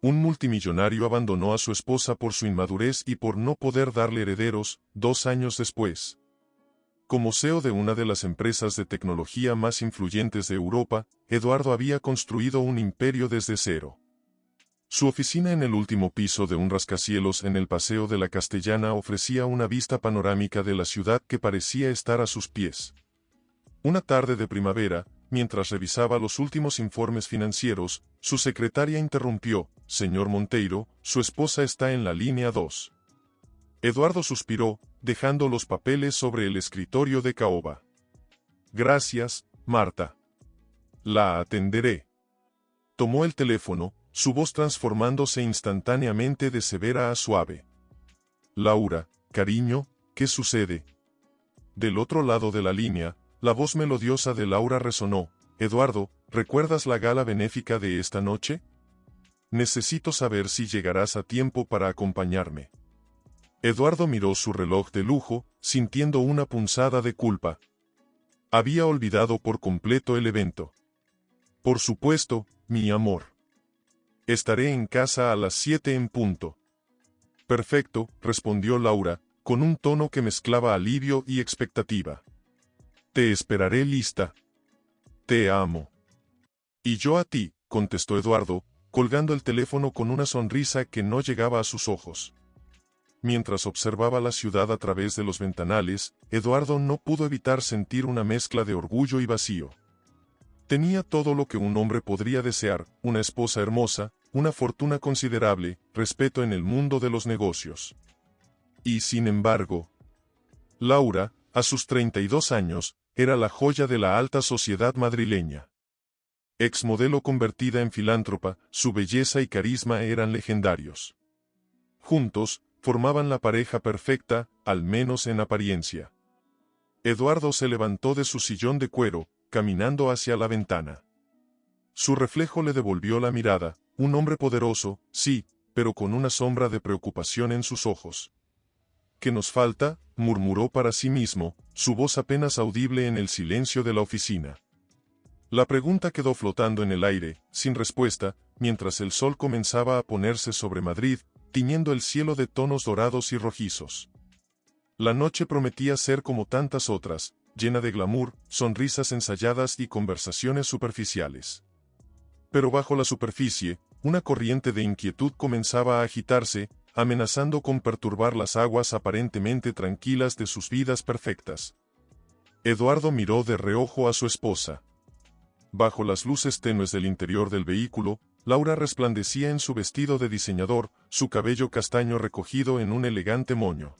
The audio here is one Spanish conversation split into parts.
Un multimillonario abandonó a su esposa por su inmadurez y por no poder darle herederos, 2 años después. Como CEO de una de las empresas de tecnología más influyentes de Europa, Eduardo había construido un imperio desde cero. Su oficina en el último piso de un rascacielos en el Paseo de la Castellana ofrecía una vista panorámica de la ciudad que parecía estar a sus pies. Una tarde de primavera, mientras revisaba los últimos informes financieros, su secretaria interrumpió: «Señor Monteiro, su esposa está en la línea 2». Eduardo suspiró, dejando los papeles sobre el escritorio de caoba. «Gracias, Marta. La atenderé». Tomó el teléfono, su voz transformándose instantáneamente de severa a suave. «Laura, cariño, ¿qué sucede?». Del otro lado de la línea, la voz melodiosa de Laura resonó: «Eduardo, ¿recuerdas la gala benéfica de esta noche? Necesito saber si llegarás a tiempo para acompañarme». Eduardo miró su reloj de lujo, sintiendo una punzada de culpa. Había olvidado por completo el evento. «Por supuesto, mi amor. Estaré en casa a las 7 en punto». «Perfecto», respondió Laura, con un tono que mezclaba alivio y expectativa. «Te esperaré lista. Te amo». «Y yo a ti», contestó Eduardo, colgando el teléfono con una sonrisa que no llegaba a sus ojos. Mientras observaba la ciudad a través de los ventanales, Eduardo no pudo evitar sentir una mezcla de orgullo y vacío. Tenía todo lo que un hombre podría desear: una esposa hermosa, una fortuna considerable, respeto en el mundo de los negocios. Y sin embargo, Laura, a sus 32 años, era la joya de la alta sociedad madrileña. Exmodelo convertida en filántropa, su belleza y carisma eran legendarios. Juntos, formaban la pareja perfecta, al menos en apariencia. Eduardo se levantó de su sillón de cuero, caminando hacia la ventana. Su reflejo le devolvió la mirada: un hombre poderoso, sí, pero con una sombra de preocupación en sus ojos. «¿Qué nos falta?», murmuró para sí mismo, su voz apenas audible en el silencio de la oficina. La pregunta quedó flotando en el aire, sin respuesta, mientras el sol comenzaba a ponerse sobre Madrid, tiñendo el cielo de tonos dorados y rojizos. La noche prometía ser como tantas otras, llena de glamour, sonrisas ensayadas y conversaciones superficiales. Pero bajo la superficie, una corriente de inquietud comenzaba a agitarse, amenazando con perturbar las aguas aparentemente tranquilas de sus vidas perfectas. Eduardo miró de reojo a su esposa. Bajo las luces tenues del interior del vehículo, Laura resplandecía en su vestido de diseñador, su cabello castaño recogido en un elegante moño.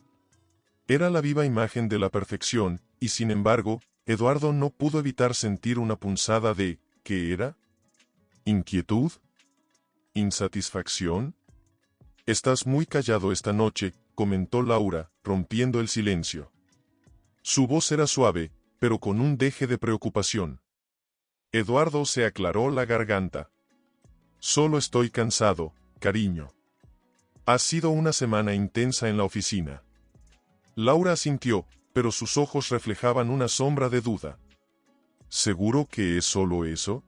Era la viva imagen de la perfección, y sin embargo, Eduardo no pudo evitar sentir una punzada de ¿qué era? ¿Inquietud? ¿Insatisfacción? «Estás muy callado esta noche», comentó Laura, rompiendo el silencio. Su voz era suave, pero con un deje de preocupación. Eduardo se aclaró la garganta. «Solo estoy cansado, cariño. Ha sido una semana intensa en la oficina». Laura asintió, pero sus ojos reflejaban una sombra de duda. «¿Seguro que es solo eso?».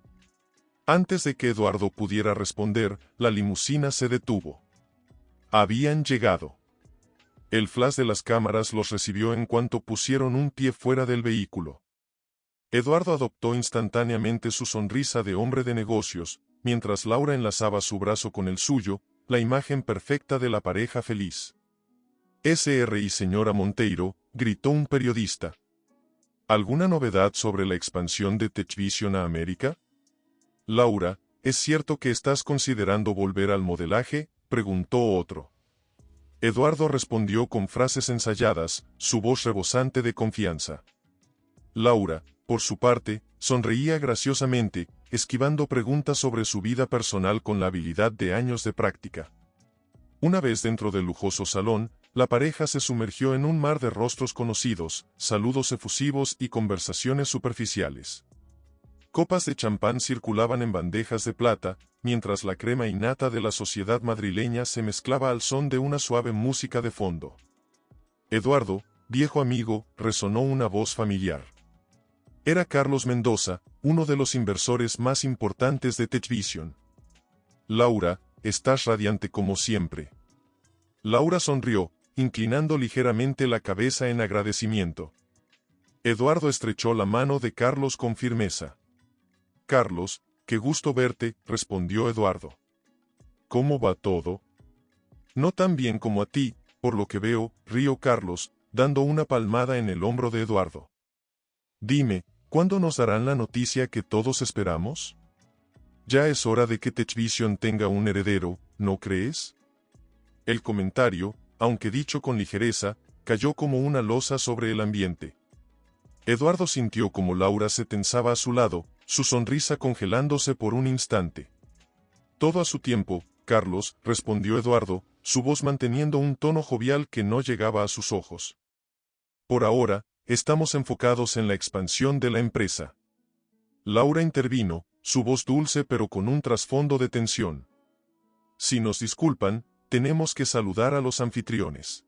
Antes de que Eduardo pudiera responder, la limusina se detuvo. Habían llegado. El flash de las cámaras los recibió en cuanto pusieron un pie fuera del vehículo. Eduardo adoptó instantáneamente su sonrisa de hombre de negocios, mientras Laura enlazaba su brazo con el suyo, la imagen perfecta de la pareja feliz. «SRI señora Monteiro», gritó un periodista. «¿Alguna novedad sobre la expansión de TechVision a América?». «Laura, ¿es cierto que estás considerando volver al modelaje?», preguntó otro. Eduardo respondió con frases ensayadas, su voz rebosante de confianza. Laura, por su parte, sonreía graciosamente, esquivando preguntas sobre su vida personal con la habilidad de años de práctica. Una vez dentro del lujoso salón, la pareja se sumergió en un mar de rostros conocidos, saludos efusivos y conversaciones superficiales. Copas de champán circulaban en bandejas de plata, mientras la crema innata de la sociedad madrileña se mezclaba al son de una suave música de fondo. «Eduardo, viejo amigo», resonó una voz familiar. Era Carlos Mendoza, uno de los inversores más importantes de TechVision. «Laura, estás radiante como siempre. Laura sonrió, inclinando ligeramente la cabeza en agradecimiento. Eduardo estrechó la mano de Carlos con firmeza. Carlos, qué gusto verte, respondió Eduardo. ¿Cómo va todo? No tan bien como a ti, por lo que veo, rió Carlos, dando una palmada en el hombro de Eduardo. Dime, ¿cuándo nos darán la noticia que todos esperamos? Ya es hora de que Techvision tenga un heredero, ¿no crees? El comentario, aunque dicho con ligereza, cayó como una losa sobre el ambiente. Eduardo sintió como Laura se tensaba a su lado, su sonrisa congelándose por un instante. Todo a su tiempo, Carlos, respondió Eduardo, su voz manteniendo un tono jovial que no llegaba a sus ojos. Por ahora, estamos enfocados en la expansión de la empresa. Laura intervino, su voz dulce pero con un trasfondo de tensión. Si nos disculpan, tenemos que saludar a los anfitriones.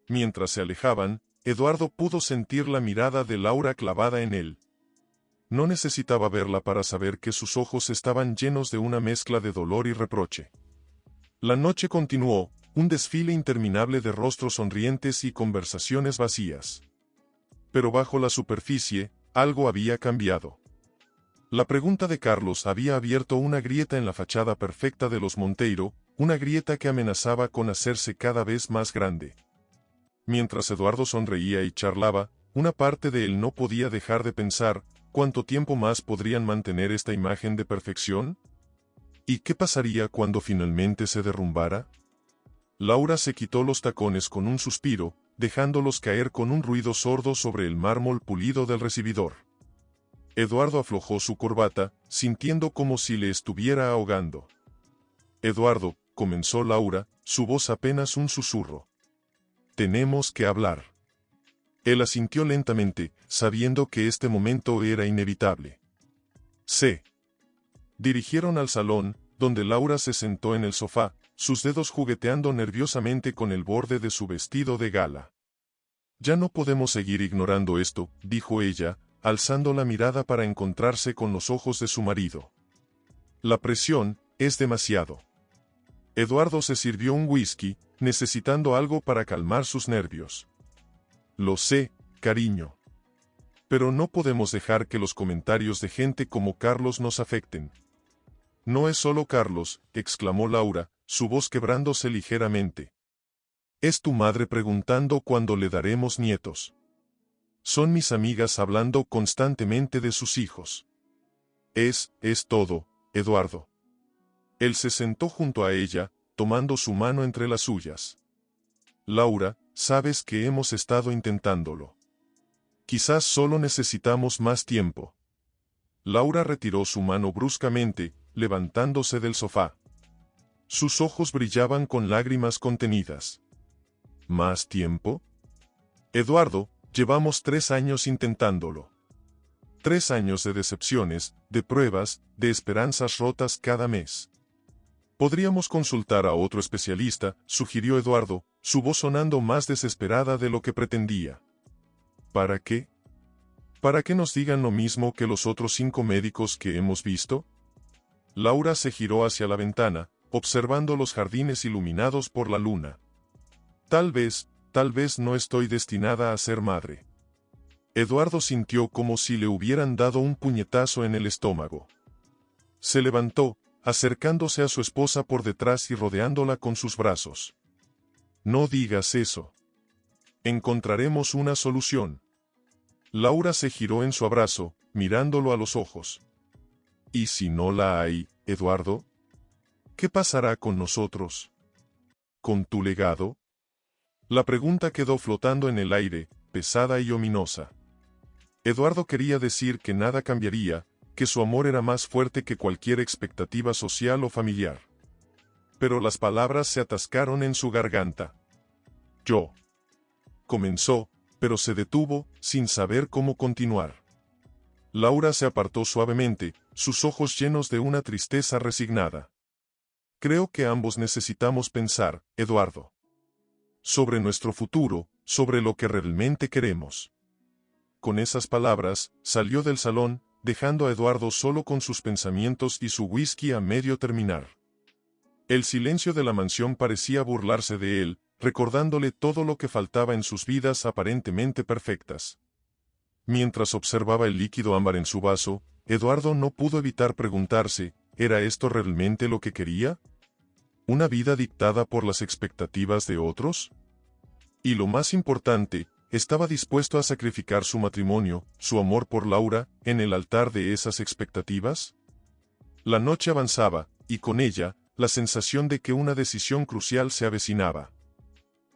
Mientras se alejaban, Eduardo pudo sentir la mirada de Laura clavada en él. No necesitaba verla para saber que sus ojos estaban llenos de una mezcla de dolor y reproche. La noche continuó, un desfile interminable de rostros sonrientes y conversaciones vacías. Pero bajo la superficie, algo había cambiado. La pregunta de Carlos había abierto una grieta en la fachada perfecta de los Monteiro, una grieta que amenazaba con hacerse cada vez más grande. Mientras Eduardo sonreía y charlaba, una parte de él no podía dejar de pensar, ¿cuánto tiempo más podrían mantener esta imagen de perfección? ¿Y qué pasaría cuando finalmente se derrumbara? Laura se quitó los tacones con un suspiro, dejándolos caer con un ruido sordo sobre el mármol pulido del recibidor. Eduardo aflojó su corbata, sintiendo como si le estuviera ahogando. Eduardo, comenzó Laura, su voz apenas un susurro. Tenemos que hablar. Él asintió lentamente, sabiendo que este momento era inevitable. Se dirigieron al salón, donde Laura se sentó en el sofá, sus dedos jugueteando nerviosamente con el borde de su vestido de gala. Ya no podemos seguir ignorando esto, dijo ella, alzando la mirada para encontrarse con los ojos de su marido. La presión es demasiado. Eduardo se sirvió un whisky, necesitando algo para calmar sus nervios. Lo sé, cariño. Pero no podemos dejar que los comentarios de gente como Carlos nos afecten. No es solo Carlos, exclamó Laura, su voz quebrándose ligeramente. Es tu madre preguntando cuándo le daremos nietos. Son mis amigas hablando constantemente de sus hijos. Es todo, Eduardo. Él se sentó junto a ella, tomando su mano entre las suyas. Laura, sabes que hemos estado intentándolo. Quizás solo necesitamos más tiempo. Laura retiró su mano bruscamente, levantándose del sofá. Sus ojos brillaban con lágrimas contenidas. ¿Más tiempo? Eduardo, llevamos 3 años intentándolo. 3 años de decepciones, de pruebas, de esperanzas rotas cada mes. Podríamos consultar a otro especialista, sugirió Eduardo, su voz sonando más desesperada de lo que pretendía. ¿Para qué? ¿Para que nos digan lo mismo que los otros 5 médicos que hemos visto? Laura se giró hacia la ventana, observando los jardines iluminados por la luna. Tal vez no estoy destinada a ser madre. Eduardo sintió como si le hubieran dado un puñetazo en el estómago. Se levantó, acercándose a su esposa por detrás y rodeándola con sus brazos. No digas eso. Encontraremos una solución. Laura se giró en su abrazo, mirándolo a los ojos. ¿Y si no la hay, Eduardo? ¿Qué pasará con nosotros? ¿Con tu legado? La pregunta quedó flotando en el aire, pesada y ominosa. Eduardo quería decir que nada cambiaría, que su amor era más fuerte que cualquier expectativa social o familiar. Pero las palabras se atascaron en su garganta. Yo. Comenzó, pero se detuvo, sin saber cómo continuar. Laura se apartó suavemente, sus ojos llenos de una tristeza resignada. Creo que ambos necesitamos pensar, Eduardo. Sobre nuestro futuro, sobre lo que realmente queremos. Con esas palabras, salió del salón, dejando a Eduardo solo con sus pensamientos y su whisky a medio terminar. El silencio de la mansión parecía burlarse de él, recordándole todo lo que faltaba en sus vidas aparentemente perfectas. Mientras observaba el líquido ámbar en su vaso, Eduardo no pudo evitar preguntarse, ¿era esto realmente lo que quería? ¿Una vida dictada por las expectativas de otros? Y lo más importante, ¿estaba dispuesto a sacrificar su matrimonio, su amor por Laura, en el altar de esas expectativas? La noche avanzaba, y con ella, la sensación de que una decisión crucial se avecinaba.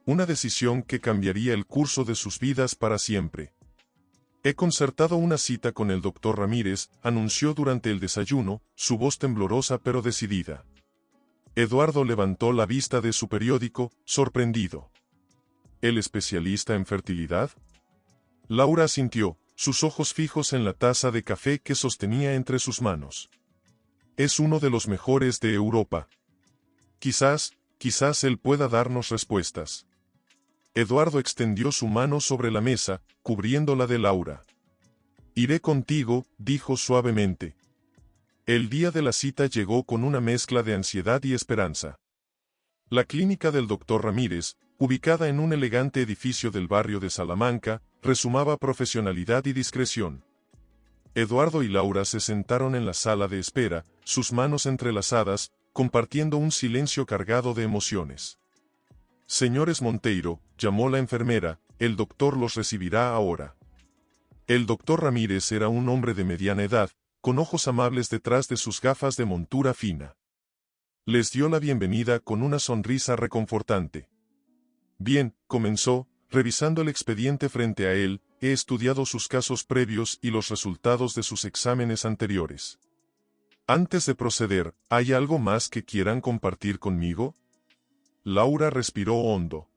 Una decisión que cambiaría el curso de sus vidas para siempre. He concertado una cita con el doctor Ramírez, anunció durante el desayuno, su voz temblorosa pero decidida. Eduardo levantó la vista de su periódico, sorprendido. ¿El especialista en fertilidad? Laura asintió, sus ojos fijos en la taza de café que sostenía entre sus manos. Es uno de los mejores de Europa. Quizás él pueda darnos respuestas. Eduardo extendió su mano sobre la mesa, cubriéndola de Laura. Iré contigo, dijo suavemente. El día de la cita llegó con una mezcla de ansiedad y esperanza. La clínica del doctor Ramírez, ubicada en un elegante edificio del barrio de Salamanca, resumaba profesionalidad y discreción. Eduardo y Laura se sentaron en la sala de espera, sus manos entrelazadas, compartiendo un silencio cargado de emociones. Señores Monteiro, llamó la enfermera, el doctor los recibirá ahora. El doctor Ramírez era un hombre de mediana edad, con ojos amables detrás de sus gafas de montura fina. Les dio la bienvenida con una sonrisa reconfortante. Bien, comenzó, revisando el expediente frente a él, he estudiado sus casos previos y los resultados de sus exámenes anteriores. Antes de proceder, ¿hay algo más que quieran compartir conmigo? Laura respiró hondo.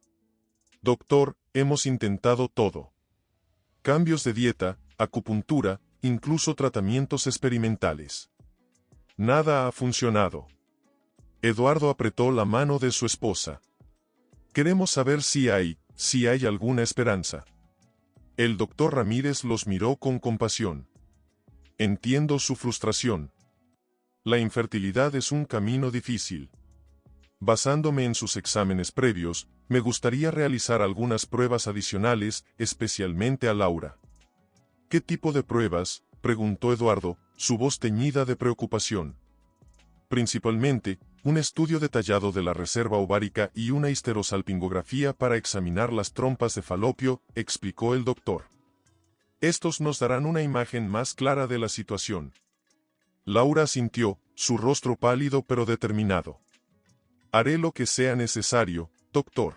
Doctor, hemos intentado todo. Cambios de dieta, acupuntura, incluso tratamientos experimentales. Nada ha funcionado. Eduardo apretó la mano de su esposa. Queremos saber si hay alguna esperanza. El doctor Ramírez los miró con compasión. Entiendo su frustración. La infertilidad es un camino difícil. Basándome en sus exámenes previos, me gustaría realizar algunas pruebas adicionales, especialmente a Laura. ¿Qué tipo de pruebas?, preguntó Eduardo, su voz teñida de preocupación. Principalmente, un estudio detallado de la reserva ovárica y una histerosalpingografía para examinar las trompas de Falopio, explicó el doctor. Estos nos darán una imagen más clara de la situación. Laura asintió, su rostro pálido pero determinado. Haré lo que sea necesario, doctor.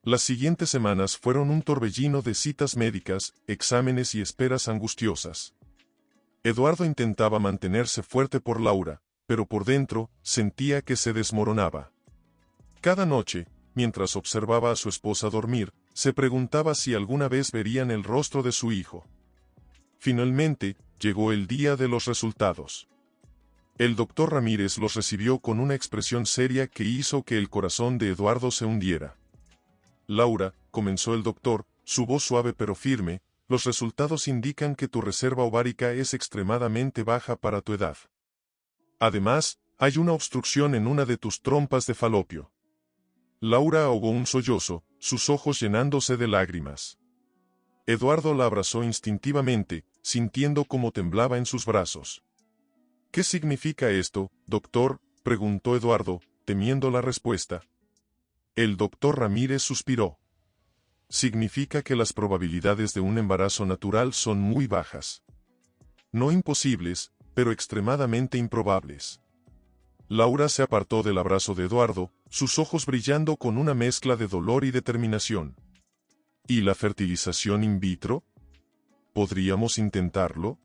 Las siguientes semanas fueron un torbellino de citas médicas, exámenes y esperas angustiosas. Eduardo intentaba mantenerse fuerte por Laura, pero por dentro, sentía que se desmoronaba. Cada noche, mientras observaba a su esposa dormir, se preguntaba si alguna vez verían el rostro de su hijo. Finalmente, llegó el día de los resultados. El doctor Ramírez los recibió con una expresión seria que hizo que el corazón de Eduardo se hundiera. Laura, comenzó el doctor, su voz suave pero firme, los resultados indican que tu reserva ovárica es extremadamente baja para tu edad. Además, hay una obstrucción en una de tus trompas de Falopio. Laura ahogó un sollozo, sus ojos llenándose de lágrimas. Eduardo la abrazó instintivamente, sintiendo cómo temblaba en sus brazos. ¿Qué significa esto, doctor?, preguntó Eduardo, temiendo la respuesta. El doctor Ramírez suspiró. Significa que las probabilidades de un embarazo natural son muy bajas. No imposibles, pero extremadamente improbables. Laura se apartó del abrazo de Eduardo, sus ojos brillando con una mezcla de dolor y determinación. ¿Y la fertilización in vitro? ¿Podríamos intentarlo?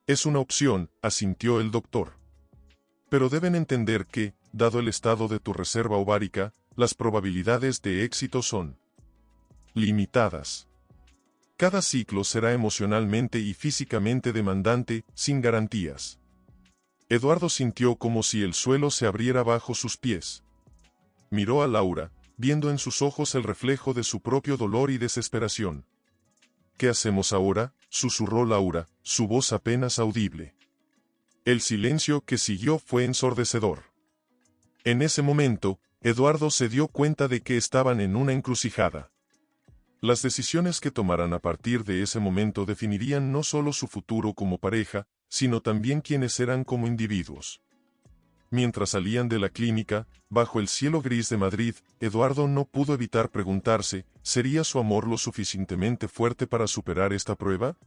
Es una opción, asintió el doctor. Pero deben entender que, dado el estado de tu reserva ovárica, las probabilidades de éxito son limitadas. Cada ciclo será emocionalmente y físicamente demandante, sin garantías. Eduardo sintió como si el suelo se abriera bajo sus pies. Miró a Laura, viendo en sus ojos el reflejo de su propio dolor y desesperación. ¿Qué hacemos ahora?, susurró Laura, su voz apenas audible. El silencio que siguió fue ensordecedor. En ese momento, Eduardo se dio cuenta de que estaban en una encrucijada. Las decisiones que tomaran a partir de ese momento definirían no solo su futuro como pareja, sino también quiénes eran como individuos. Mientras salían de la clínica, bajo el cielo gris de Madrid, Eduardo no pudo evitar preguntarse, ¿sería su amor lo suficientemente fuerte para superar esta prueba?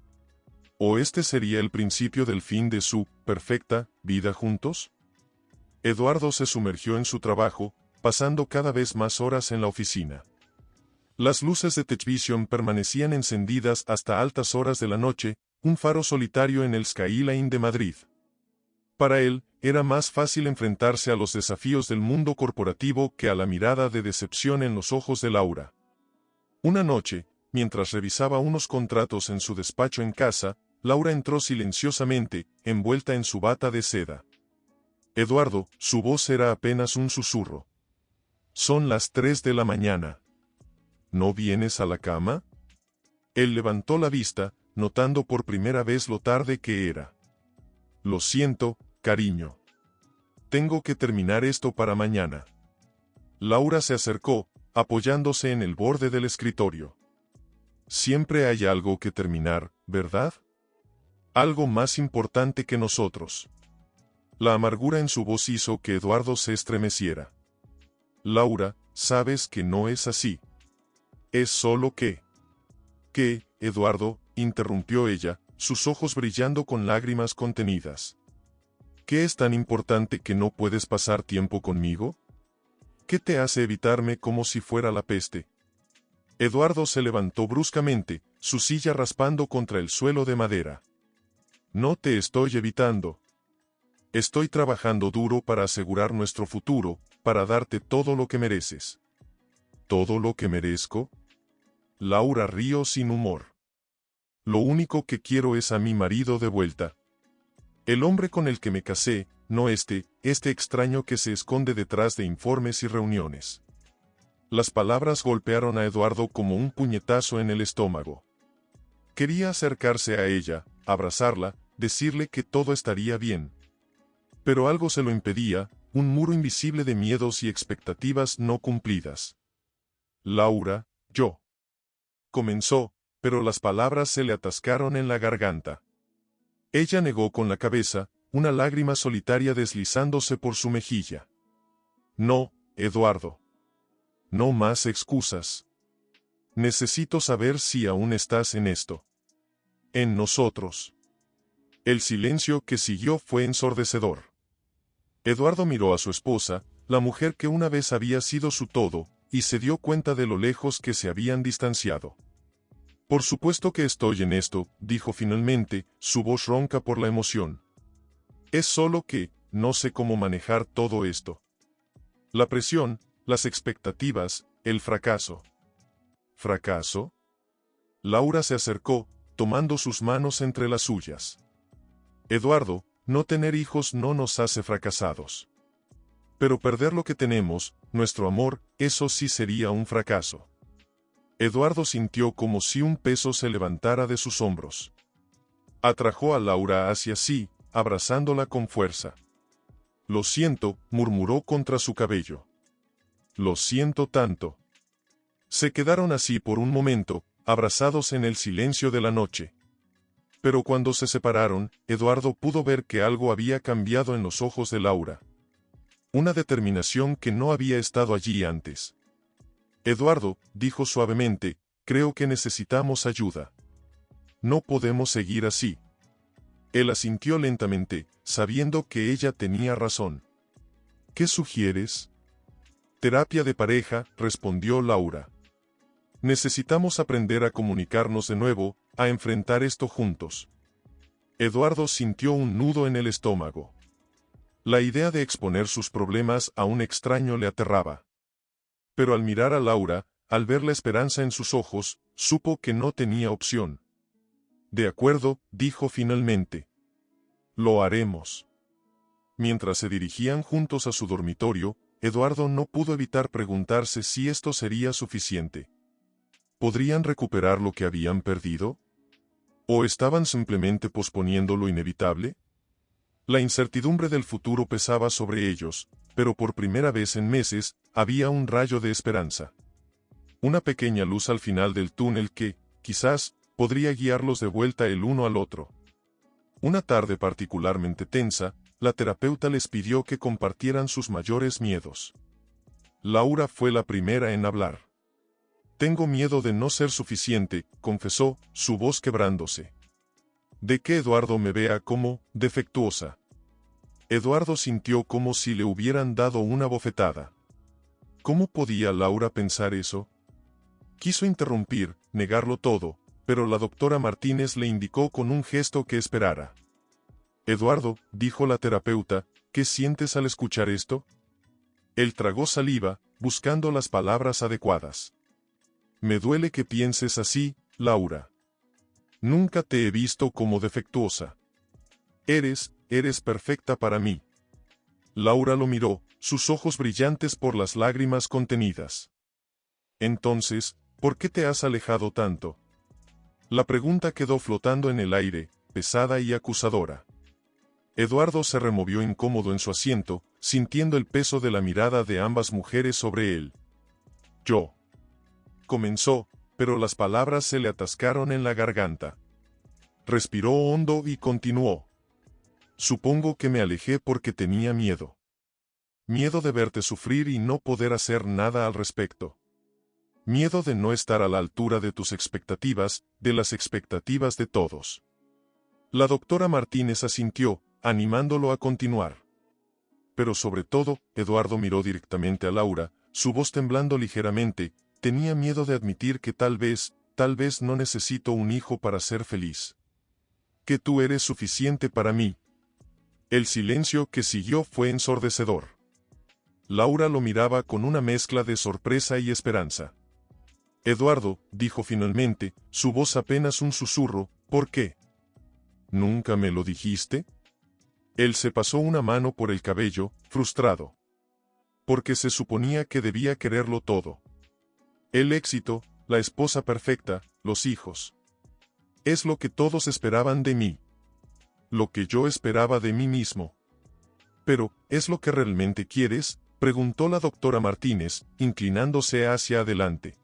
¿O este sería el principio del fin de su perfecta vida juntos? Eduardo se sumergió en su trabajo, pasando cada vez más horas en la oficina. Las luces de Techvision permanecían encendidas hasta altas horas de la noche, un faro solitario en el skyline de Madrid. Para él, era más fácil enfrentarse a los desafíos del mundo corporativo que a la mirada de decepción en los ojos de Laura. Una noche, mientras revisaba unos contratos en su despacho en casa, Laura entró silenciosamente, envuelta en su bata de seda. Eduardo, su voz era apenas un susurro. Son las 3 de la mañana. ¿No vienes a la cama? Él levantó la vista, notando por primera vez lo tarde que era. Lo siento, cariño. Tengo que terminar esto para mañana. Laura se acercó, apoyándose en el borde del escritorio. Siempre hay algo que terminar, ¿verdad? Algo más importante que nosotros. La amargura en su voz hizo que Eduardo se estremeciera. Laura, sabes que no es así. Es solo que... ¿Qué, Eduardo?, interrumpió ella, sus ojos brillando con lágrimas contenidas. ¿Qué es tan importante que no puedes pasar tiempo conmigo? ¿Qué te hace evitarme como si fuera la peste? Eduardo se levantó bruscamente, su silla raspando contra el suelo de madera. No te estoy evitando. Estoy trabajando duro para asegurar nuestro futuro, para darte todo lo que mereces. ¿Todo lo que merezco? Laura rió sin humor. Lo único que quiero es a mi marido de vuelta. El hombre con el que me casé, no este extraño que se esconde detrás de informes y reuniones. Las palabras golpearon a Eduardo como un puñetazo en el estómago. Quería acercarse a ella, abrazarla, decirle que todo estaría bien. Pero algo se lo impedía, un muro invisible de miedos y expectativas no cumplidas. Laura, yo. Comenzó, pero las palabras se le atascaron en la garganta. Ella negó con la cabeza, una lágrima solitaria deslizándose por su mejilla. No, Eduardo. No más excusas. Necesito saber si aún estás en esto. En nosotros. El silencio que siguió fue ensordecedor. Eduardo miró a su esposa, la mujer que una vez había sido su todo, y se dio cuenta de lo lejos que se habían distanciado. Por supuesto que estoy en esto, dijo finalmente, su voz ronca por la emoción. Es solo que, no sé cómo manejar todo esto. La presión, las expectativas, el fracaso. ¿Fracaso? Laura se acercó, tomando sus manos entre las suyas. Eduardo, no tener hijos no nos hace fracasados. Pero perder lo que tenemos, nuestro amor, eso sí sería un fracaso. Eduardo sintió como si un peso se levantara de sus hombros. Atrajo a Laura hacia sí, abrazándola con fuerza. Lo siento, murmuró contra su cabello. Lo siento tanto. Se quedaron así por un momento, abrazados en el silencio de la noche. Pero cuando se separaron, Eduardo pudo ver que algo había cambiado en los ojos de Laura. Una determinación que no había estado allí antes. Eduardo, dijo suavemente, creo que necesitamos ayuda. No podemos seguir así. Él asintió lentamente, sabiendo que ella tenía razón. ¿Qué sugieres? Terapia de pareja, respondió Laura. Necesitamos aprender a comunicarnos de nuevo, a enfrentar esto juntos. Eduardo sintió un nudo en el estómago. La idea de exponer sus problemas a un extraño le aterraba. Pero al mirar a Laura, al ver la esperanza en sus ojos, supo que no tenía opción. De acuerdo, dijo finalmente. Lo haremos. Mientras se dirigían juntos a su dormitorio, Eduardo no pudo evitar preguntarse si esto sería suficiente. ¿Podrían recuperar lo que habían perdido? ¿O estaban simplemente posponiendo lo inevitable? La incertidumbre del futuro pesaba sobre ellos, pero por primera vez en meses, había un rayo de esperanza. Una pequeña luz al final del túnel que, quizás, podría guiarlos de vuelta el uno al otro. Una tarde particularmente tensa, la terapeuta les pidió que compartieran sus mayores miedos. Laura fue la primera en hablar. «Tengo miedo de no ser suficiente», confesó, su voz quebrándose. «De que Eduardo me vea como defectuosa». Eduardo sintió como si le hubieran dado una bofetada. ¿Cómo podía Laura pensar eso? Quiso interrumpir, negarlo todo, pero la doctora Martínez le indicó con un gesto que esperara. «Eduardo», dijo la terapeuta, «¿qué sientes al escuchar esto?» Él tragó saliva, buscando las palabras adecuadas. «Me duele que pienses así, Laura. Nunca te he visto como defectuosa. Eres perfecta para mí». Laura lo miró, sus ojos brillantes por las lágrimas contenidas. «Entonces, ¿por qué te has alejado tanto?» La pregunta quedó flotando en el aire, pesada y acusadora. Eduardo se removió incómodo en su asiento, sintiendo el peso de la mirada de ambas mujeres sobre él. «Yo», comenzó, pero las palabras se le atascaron en la garganta. Respiró hondo y continuó. «Supongo que me alejé porque tenía miedo. Miedo de verte sufrir y no poder hacer nada al respecto. Miedo de no estar a la altura de tus expectativas, de las expectativas de todos». La doctora Martínez asintió, animándolo a continuar. Pero sobre todo, Eduardo miró directamente a Laura, su voz temblando ligeramente. «Tenía miedo de admitir que tal vez no necesito un hijo para ser feliz. Que tú eres suficiente para mí». El silencio que siguió fue ensordecedor. Laura lo miraba con una mezcla de sorpresa y esperanza. «Eduardo», dijo finalmente, su voz apenas un susurro, «¿por qué? ¿Nunca me lo dijiste?» Él se pasó una mano por el cabello, frustrado. Porque se suponía que debía quererlo todo. El éxito, la esposa perfecta, los hijos. Es lo que todos esperaban de mí. Lo que yo esperaba de mí mismo. «¿Pero, es lo que realmente quieres?», preguntó la doctora Martínez, inclinándose hacia adelante.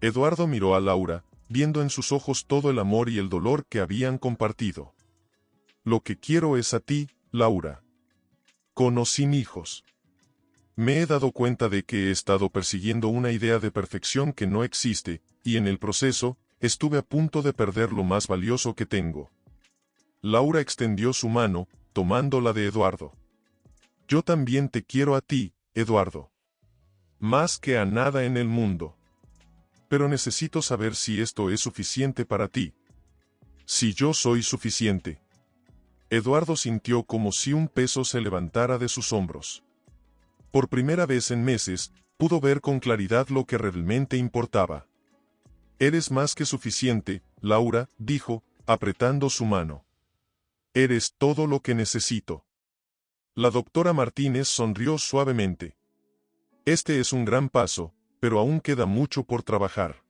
Eduardo miró a Laura, viendo en sus ojos todo el amor y el dolor que habían compartido. «Lo que quiero es a ti, Laura. Con o sin hijos. Me he dado cuenta de que he estado persiguiendo una idea de perfección que no existe, y en el proceso, estuve a punto de perder lo más valioso que tengo». Laura extendió su mano, tomando la de Eduardo. «Yo también te quiero a ti, Eduardo. Más que a nada en el mundo. Pero necesito saber si esto es suficiente para ti. Si yo soy suficiente». Eduardo sintió como si un peso se levantara de sus hombros. Por primera vez en meses, pudo ver con claridad lo que realmente importaba. «Eres más que suficiente, Laura», dijo, apretando su mano. «Eres todo lo que necesito». La doctora Martínez sonrió suavemente. «Este es un gran paso, pero aún queda mucho por trabajar.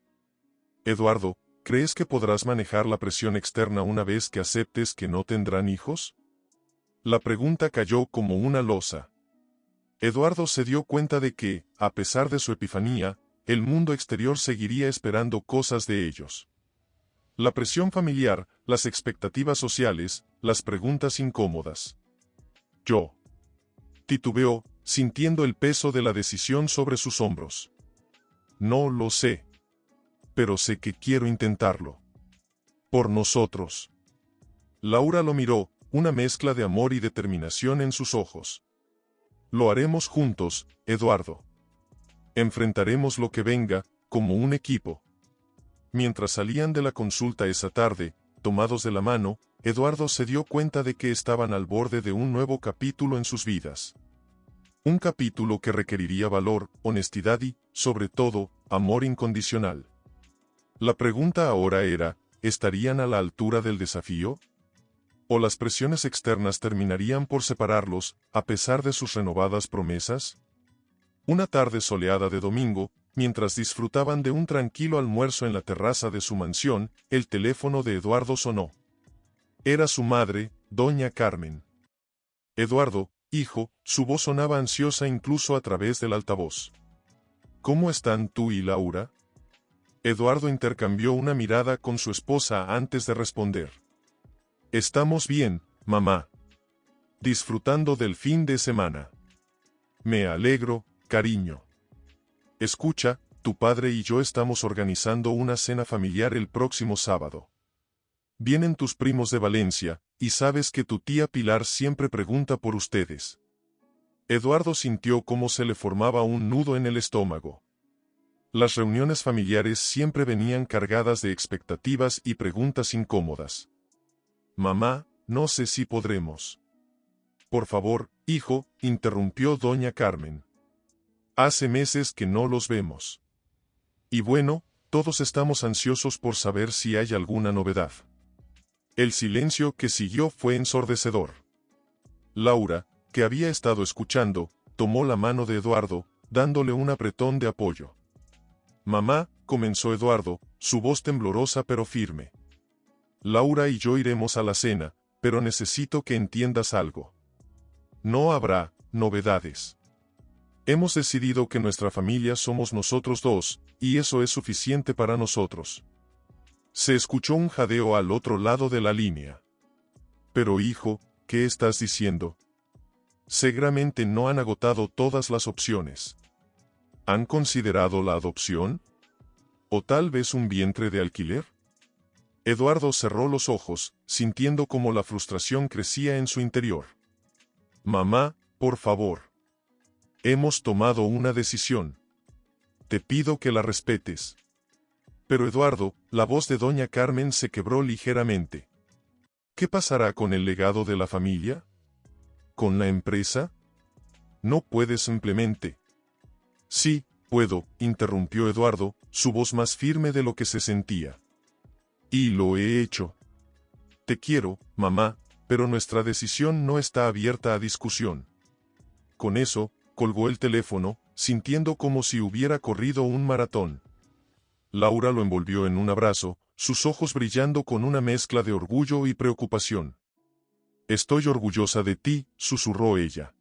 Eduardo, ¿crees que podrás manejar la presión externa una vez que aceptes que no tendrán hijos?» La pregunta cayó como una losa. Eduardo se dio cuenta de que, a pesar de su epifanía, el mundo exterior seguiría esperando cosas de ellos. La presión familiar, las expectativas sociales, las preguntas incómodas. «Yo». Titubeó, sintiendo el peso de la decisión sobre sus hombros. «No lo sé. Pero sé que quiero intentarlo. Por nosotros». Laura lo miró, una mezcla de amor y determinación en sus ojos. «Lo haremos juntos, Eduardo. Enfrentaremos lo que venga, como un equipo». Mientras salían de la consulta esa tarde, tomados de la mano, Eduardo se dio cuenta de que estaban al borde de un nuevo capítulo en sus vidas. Un capítulo que requeriría valor, honestidad y, sobre todo, amor incondicional. La pregunta ahora era, ¿estarían a la altura del desafío? ¿O las presiones externas terminarían por separarlos, a pesar de sus renovadas promesas? Una tarde soleada de domingo, mientras disfrutaban de un tranquilo almuerzo en la terraza de su mansión, el teléfono de Eduardo sonó. Era su madre, doña Carmen. «Eduardo», hijo, su voz sonaba ansiosa incluso a través del altavoz. ¿Cómo están tú y Laura? Eduardo intercambió una mirada con su esposa antes de responder. Estamos bien, mamá. Disfrutando del fin de semana. Me alegro, cariño. Escucha, tu padre y yo estamos organizando una cena familiar el próximo sábado. Vienen tus primos de Valencia, y sabes que tu tía Pilar siempre pregunta por ustedes. Eduardo sintió cómo se le formaba un nudo en el estómago. Las reuniones familiares siempre venían cargadas de expectativas y preguntas incómodas. Mamá, no sé si podremos. Por favor, hijo, interrumpió doña Carmen. Hace meses que no los vemos. Y bueno, todos estamos ansiosos por saber si hay alguna novedad. El silencio que siguió fue ensordecedor. Laura, que había estado escuchando, tomó la mano de Eduardo, dándole un apretón de apoyo. Mamá, comenzó Eduardo, su voz temblorosa pero firme. Laura y yo iremos a la cena, pero necesito que entiendas algo. No habrá novedades. Hemos decidido que nuestra familia somos nosotros dos, y eso es suficiente para nosotros. Se escuchó un jadeo al otro lado de la línea. Pero hijo, ¿qué estás diciendo? Seguramente no han agotado todas las opciones. ¿Han considerado la adopción? ¿O tal vez un vientre de alquiler? Eduardo cerró los ojos, sintiendo cómo la frustración crecía en su interior. Mamá, por favor. Hemos tomado una decisión. Te pido que la respetes. Pero Eduardo, la voz de doña Carmen se quebró ligeramente. ¿Qué pasará con el legado de la familia? ¿Con la empresa? No puedes simplemente. Sí, puedo, interrumpió Eduardo, su voz más firme de lo que se sentía. Y lo he hecho. Te quiero, mamá, pero nuestra decisión no está abierta a discusión. Con eso, colgó el teléfono, sintiendo como si hubiera corrido un maratón. Laura lo envolvió en un abrazo, sus ojos brillando con una mezcla de orgullo y preocupación. Estoy orgullosa de ti, susurró ella.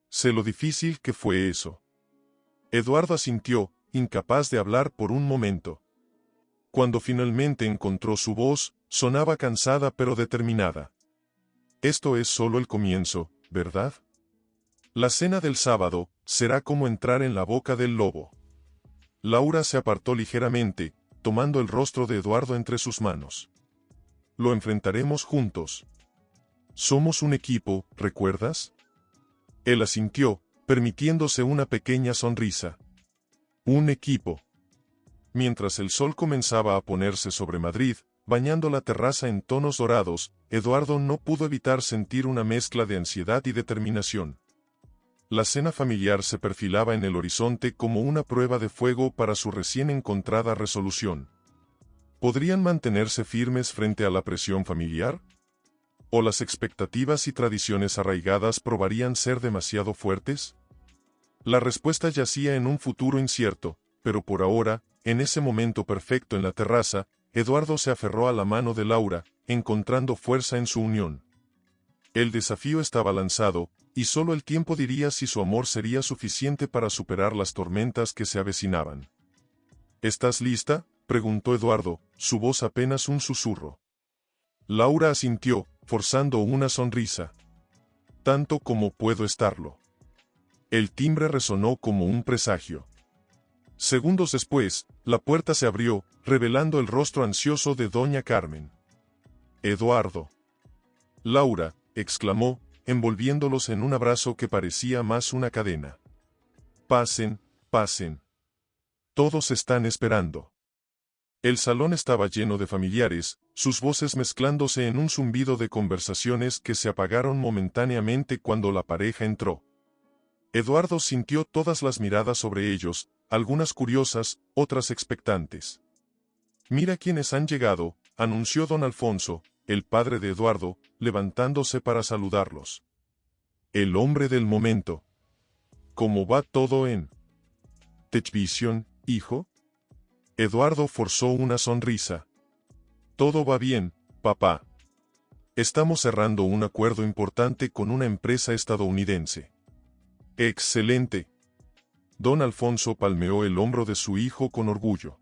Sé lo difícil que fue eso. Eduardo asintió, incapaz de hablar por un momento. Cuando finalmente encontró su voz, sonaba cansada pero determinada. Esto es solo el comienzo, ¿verdad? La cena del sábado será como entrar en la boca del lobo. Laura se apartó ligeramente, tomando el rostro de Eduardo entre sus manos. Lo enfrentaremos juntos. Somos un equipo, ¿recuerdas? Él asintió, permitiéndose una pequeña sonrisa. Un equipo. Mientras el sol comenzaba a ponerse sobre Madrid, bañando la terraza en tonos dorados, Eduardo no pudo evitar sentir una mezcla de ansiedad y determinación. La cena familiar se perfilaba en el horizonte como una prueba de fuego para su recién encontrada resolución. ¿Podrían mantenerse firmes frente a la presión familiar? ¿O las expectativas y tradiciones arraigadas probarían ser demasiado fuertes? La respuesta yacía en un futuro incierto, pero por ahora, en ese momento perfecto en la terraza, Eduardo se aferró a la mano de Laura, encontrando fuerza en su unión. El desafío estaba lanzado, y solo el tiempo diría si su amor sería suficiente para superar las tormentas que se avecinaban. ¿Estás lista?, preguntó Eduardo, su voz apenas un susurro. Laura asintió, forzando una sonrisa. Tanto como puedo estarlo. El timbre resonó como un presagio. Segundos después, la puerta se abrió, revelando el rostro ansioso de doña Carmen. Eduardo. Laura, exclamó, envolviéndolos en un abrazo que parecía más una cadena. Pasen, pasen. Todos están esperando. El salón estaba lleno de familiares, sus voces mezclándose en un zumbido de conversaciones que se apagaron momentáneamente cuando la pareja entró. Eduardo sintió todas las miradas sobre ellos, algunas curiosas, otras expectantes. Mira quiénes han llegado, anunció don Alfonso, el padre de Eduardo, levantándose para saludarlos. El hombre del momento. ¿Cómo va todo en Techvision, hijo? Eduardo forzó una sonrisa. Todo va bien, papá. Estamos cerrando un acuerdo importante con una empresa estadounidense. ¡Excelente! Don Alfonso palmeó el hombro de su hijo con orgullo.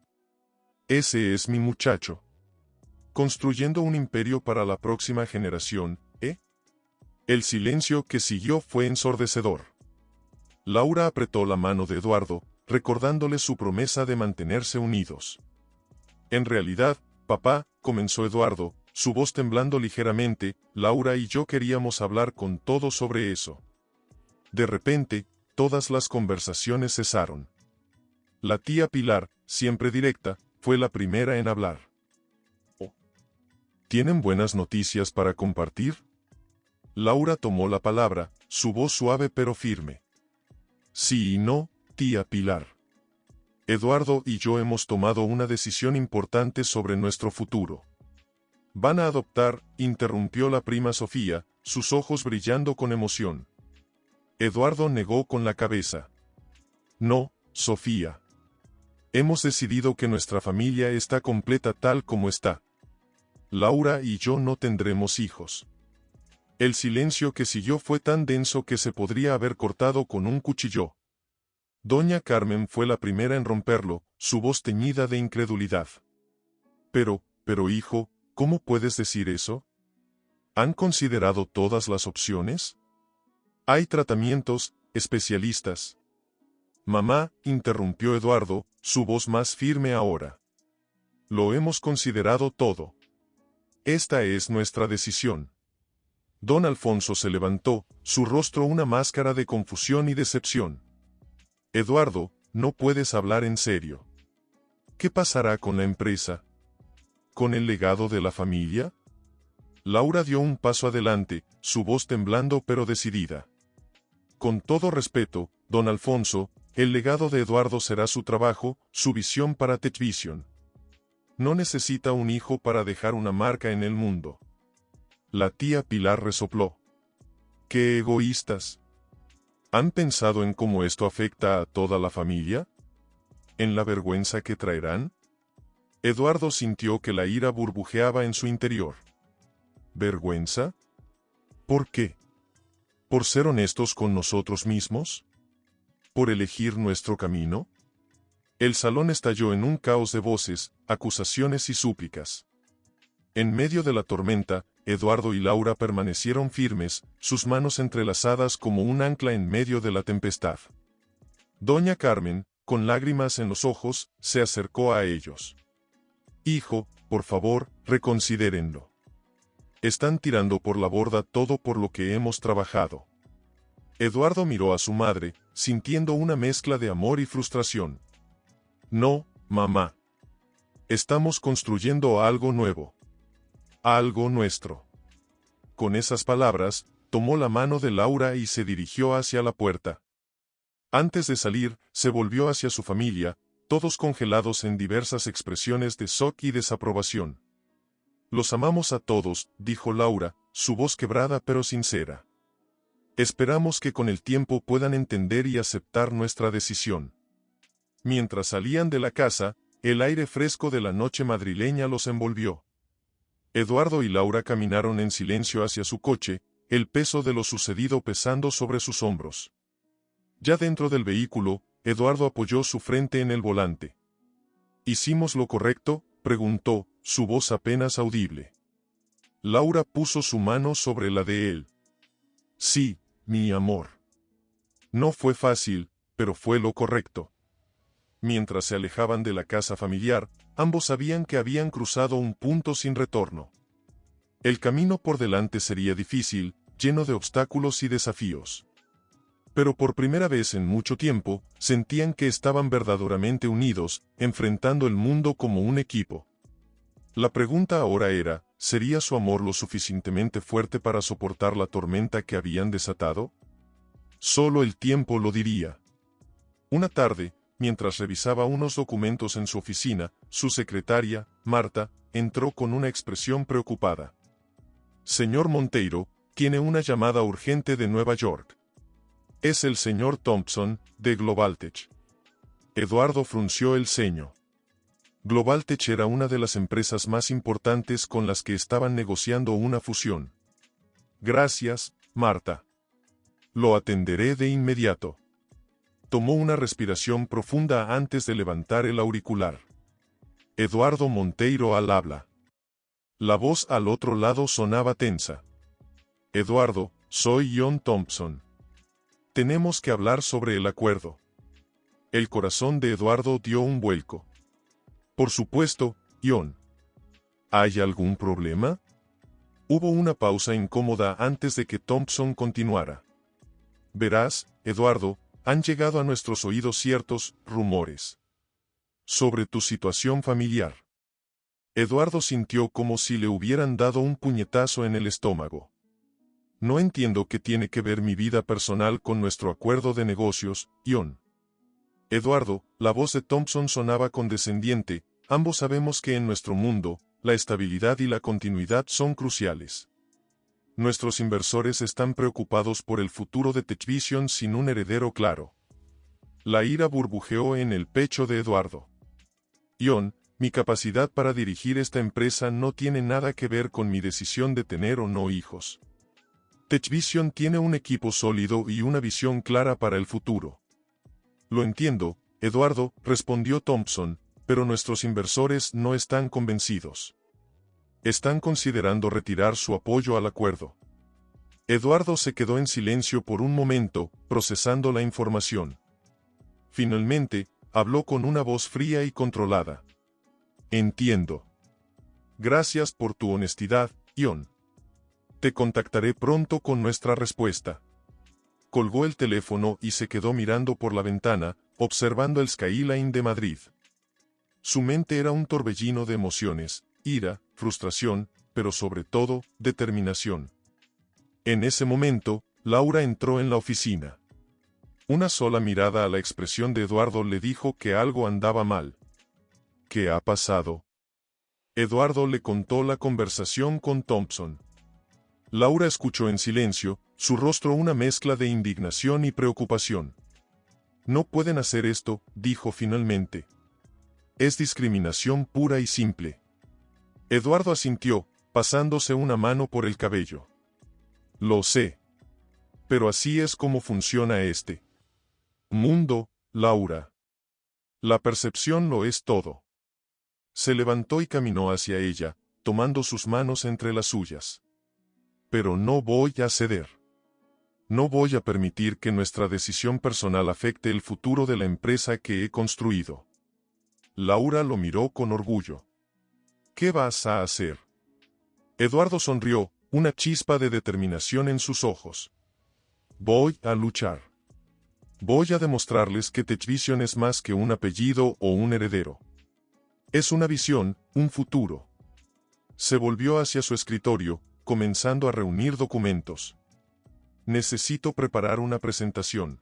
Ese es mi muchacho. Construyendo un imperio para la próxima generación, ¿eh? El silencio que siguió fue ensordecedor. Laura apretó la mano de Eduardo, recordándole su promesa de mantenerse unidos. En realidad, papá, comenzó Eduardo, su voz temblando ligeramente, Laura y yo queríamos hablar con todos sobre eso. De repente, todas las conversaciones cesaron. La tía Pilar, siempre directa, fue la primera en hablar. ¿Tienen buenas noticias para compartir? Laura tomó la palabra, su voz suave pero firme. Sí y no, tía Pilar. Eduardo y yo hemos tomado una decisión importante sobre nuestro futuro. Van a adoptar, interrumpió la prima Sofía, sus ojos brillando con emoción. Eduardo negó con la cabeza. No, Sofía. Hemos decidido que nuestra familia está completa tal como está. Laura y yo no tendremos hijos. El silencio que siguió fue tan denso que se podría haber cortado con un cuchillo. Doña Carmen fue la primera en romperlo, su voz teñida de incredulidad. Pero hijo, ¿cómo puedes decir eso? ¿Han considerado todas las opciones? Hay tratamientos, especialistas. Mamá, interrumpió Eduardo, su voz más firme ahora. Lo hemos considerado todo. Esta es nuestra decisión. Don Alfonso se levantó, su rostro una máscara de confusión y decepción. Eduardo, no puedes hablar en serio. ¿Qué pasará con la empresa? ¿Con el legado de la familia? Laura dio un paso adelante, su voz temblando pero decidida. Con todo respeto, don Alfonso, el legado de Eduardo será su trabajo, su visión para TechVision. No necesita un hijo para dejar una marca en el mundo. La tía Pilar resopló. ¡Qué egoístas! ¿Han pensado en cómo esto afecta a toda la familia? ¿En la vergüenza que traerán? Eduardo sintió que la ira burbujeaba en su interior. ¿Vergüenza? ¿Por qué? ¿Por ser honestos con nosotros mismos? ¿Por elegir nuestro camino? El salón estalló en un caos de voces, acusaciones y súplicas. En medio de la tormenta, Eduardo y Laura permanecieron firmes, sus manos entrelazadas como un ancla en medio de la tempestad. Doña Carmen, con lágrimas en los ojos, se acercó a ellos. Hijo, por favor, reconsidérenlo. Están tirando por la borda todo por lo que hemos trabajado. Eduardo miró a su madre, sintiendo una mezcla de amor y frustración. No, mamá. Estamos construyendo algo nuevo. Algo nuestro. Con esas palabras, tomó la mano de Laura y se dirigió hacia la puerta. Antes de salir, se volvió hacia su familia, todos congelados en diversas expresiones de shock y desaprobación. Los amamos a todos, dijo Laura, su voz quebrada pero sincera. Esperamos que con el tiempo puedan entender y aceptar nuestra decisión. Mientras salían de la casa, el aire fresco de la noche madrileña los envolvió. Eduardo y Laura caminaron en silencio hacia su coche, el peso de lo sucedido pesando sobre sus hombros. Ya dentro del vehículo, Eduardo apoyó su frente en el volante. ¿Hicimos lo correcto?, preguntó, su voz apenas audible. Laura puso su mano sobre la de él. Sí, mi amor. No fue fácil, pero fue lo correcto. Mientras se alejaban de la casa familiar, ambos sabían que habían cruzado un punto sin retorno. El camino por delante sería difícil, lleno de obstáculos y desafíos. Pero por primera vez en mucho tiempo, sentían que estaban verdaderamente unidos, enfrentando el mundo como un equipo. La pregunta ahora era, ¿sería su amor lo suficientemente fuerte para soportar la tormenta que habían desatado? Solo el tiempo lo diría. Una tarde, mientras revisaba unos documentos en su oficina, su secretaria, Marta, entró con una expresión preocupada. Señor Monteiro, tiene una llamada urgente de Nueva York. Es el señor Thompson, de Globaltech. Eduardo frunció el ceño. Globaltech era una de las empresas más importantes con las que estaban negociando una fusión. Gracias, Marta. Lo atenderé de inmediato. Tomó una respiración profunda antes de levantar el auricular. Eduardo Monteiro al habla. La voz al otro lado sonaba tensa. Eduardo, soy John Thompson. Tenemos que hablar sobre el acuerdo. El corazón de Eduardo dio un vuelco. Por supuesto, John. ¿Hay algún problema? Hubo una pausa incómoda antes de que Thompson continuara. Verás, Eduardo, han llegado a nuestros oídos ciertos rumores sobre tu situación familiar. Eduardo sintió como si le hubieran dado un puñetazo en el estómago. No entiendo qué tiene que ver mi vida personal con nuestro acuerdo de negocios, John. Eduardo, la voz de Thompson sonaba condescendiente, ambos sabemos que en nuestro mundo, la estabilidad y la continuidad son cruciales. Nuestros inversores están preocupados por el futuro de TechVision sin un heredero claro. La ira burbujeó en el pecho de Eduardo. John, mi capacidad para dirigir esta empresa no tiene nada que ver con mi decisión de tener o no hijos. TechVision tiene un equipo sólido y una visión clara para el futuro. Lo entiendo, Eduardo, respondió Thompson, pero nuestros inversores no están convencidos. Están considerando retirar su apoyo al acuerdo. Eduardo se quedó en silencio por un momento, procesando la información. Finalmente, habló con una voz fría y controlada. Entiendo. Gracias por tu honestidad, John. Te contactaré pronto con nuestra respuesta. Colgó el teléfono y se quedó mirando por la ventana, observando el skyline de Madrid. Su mente era un torbellino de emociones, ira, frustración, pero sobre todo, determinación. En ese momento, Laura entró en la oficina. Una sola mirada a la expresión de Eduardo le dijo que algo andaba mal. ¿Qué ha pasado? Eduardo le contó la conversación con Thompson. Laura escuchó en silencio, su rostro una mezcla de indignación y preocupación. No pueden hacer esto, dijo finalmente. Es discriminación pura y simple. Eduardo asintió, pasándose una mano por el cabello. Lo sé. Pero así es como funciona este mundo, Laura. La percepción lo es todo. Se levantó y caminó hacia ella, tomando sus manos entre las suyas. Pero no voy a ceder. No voy a permitir que nuestra decisión personal afecte el futuro de la empresa que he construido. Laura lo miró con orgullo. ¿Qué vas a hacer? Eduardo sonrió, una chispa de determinación en sus ojos. Voy a luchar. Voy a demostrarles que TechVision es más que un apellido o un heredero. Es una visión, un futuro. Se volvió hacia su escritorio, comenzando a reunir documentos. Necesito preparar una presentación.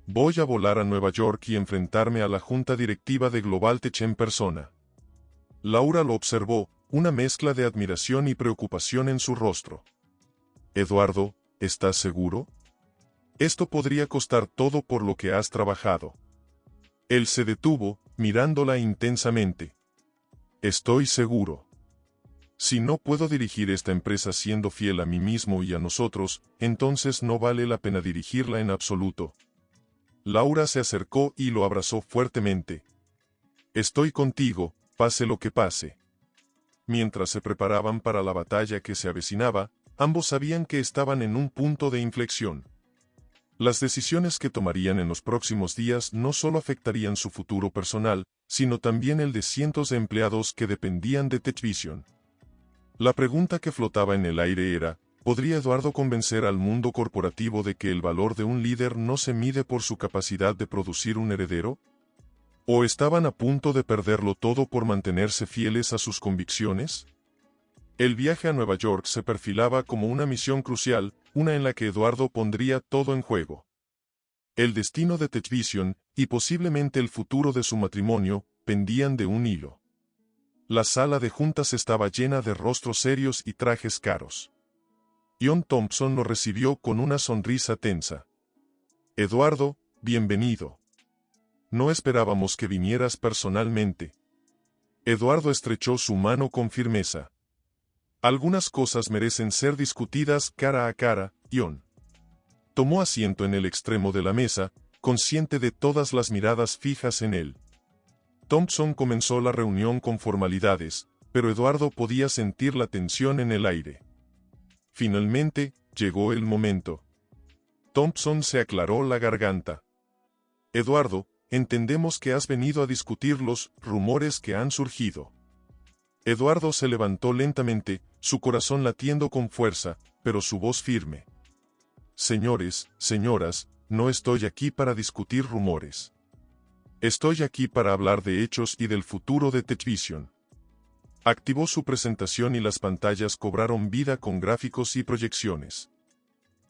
Voy a volar a Nueva York y enfrentarme a la junta directiva de Globaltech en persona. Laura lo observó, una mezcla de admiración y preocupación en su rostro. Eduardo, ¿estás seguro? Esto podría costar todo por lo que has trabajado. Él se detuvo, mirándola intensamente. Estoy seguro. Si no puedo dirigir esta empresa siendo fiel a mí mismo y a nosotros, entonces no vale la pena dirigirla en absoluto. Laura se acercó y lo abrazó fuertemente. Estoy contigo, pase lo que pase. Mientras se preparaban para la batalla que se avecinaba, ambos sabían que estaban en un punto de inflexión. Las decisiones que tomarían en los próximos días no solo afectarían su futuro personal, sino también el de cientos de empleados que dependían de TechVision. La pregunta que flotaba en el aire era, ¿podría Eduardo convencer al mundo corporativo de que el valor de un líder no se mide por su capacidad de producir un heredero? ¿O estaban a punto de perderlo todo por mantenerse fieles a sus convicciones? El viaje a Nueva York se perfilaba como una misión crucial, una en la que Eduardo pondría todo en juego. El destino de TechVision, y posiblemente el futuro de su matrimonio, pendían de un hilo. La sala de juntas estaba llena de rostros serios y trajes caros. John Thompson lo recibió con una sonrisa tensa. Eduardo, bienvenido. No esperábamos que vinieras personalmente. Eduardo estrechó su mano con firmeza. Algunas cosas merecen ser discutidas cara a cara, John. Tomó asiento en el extremo de la mesa, consciente de todas las miradas fijas en él. Thompson comenzó la reunión con formalidades, pero Eduardo podía sentir la tensión en el aire. Finalmente, llegó el momento. Thompson se aclaró la garganta. Eduardo, entendemos que has venido a discutir los rumores que han surgido. Eduardo se levantó lentamente, su corazón latiendo con fuerza, pero su voz firme. Señores, señoras, no estoy aquí para discutir rumores. Estoy aquí para hablar de hechos y del futuro de TechVision. Activó su presentación y las pantallas cobraron vida con gráficos y proyecciones.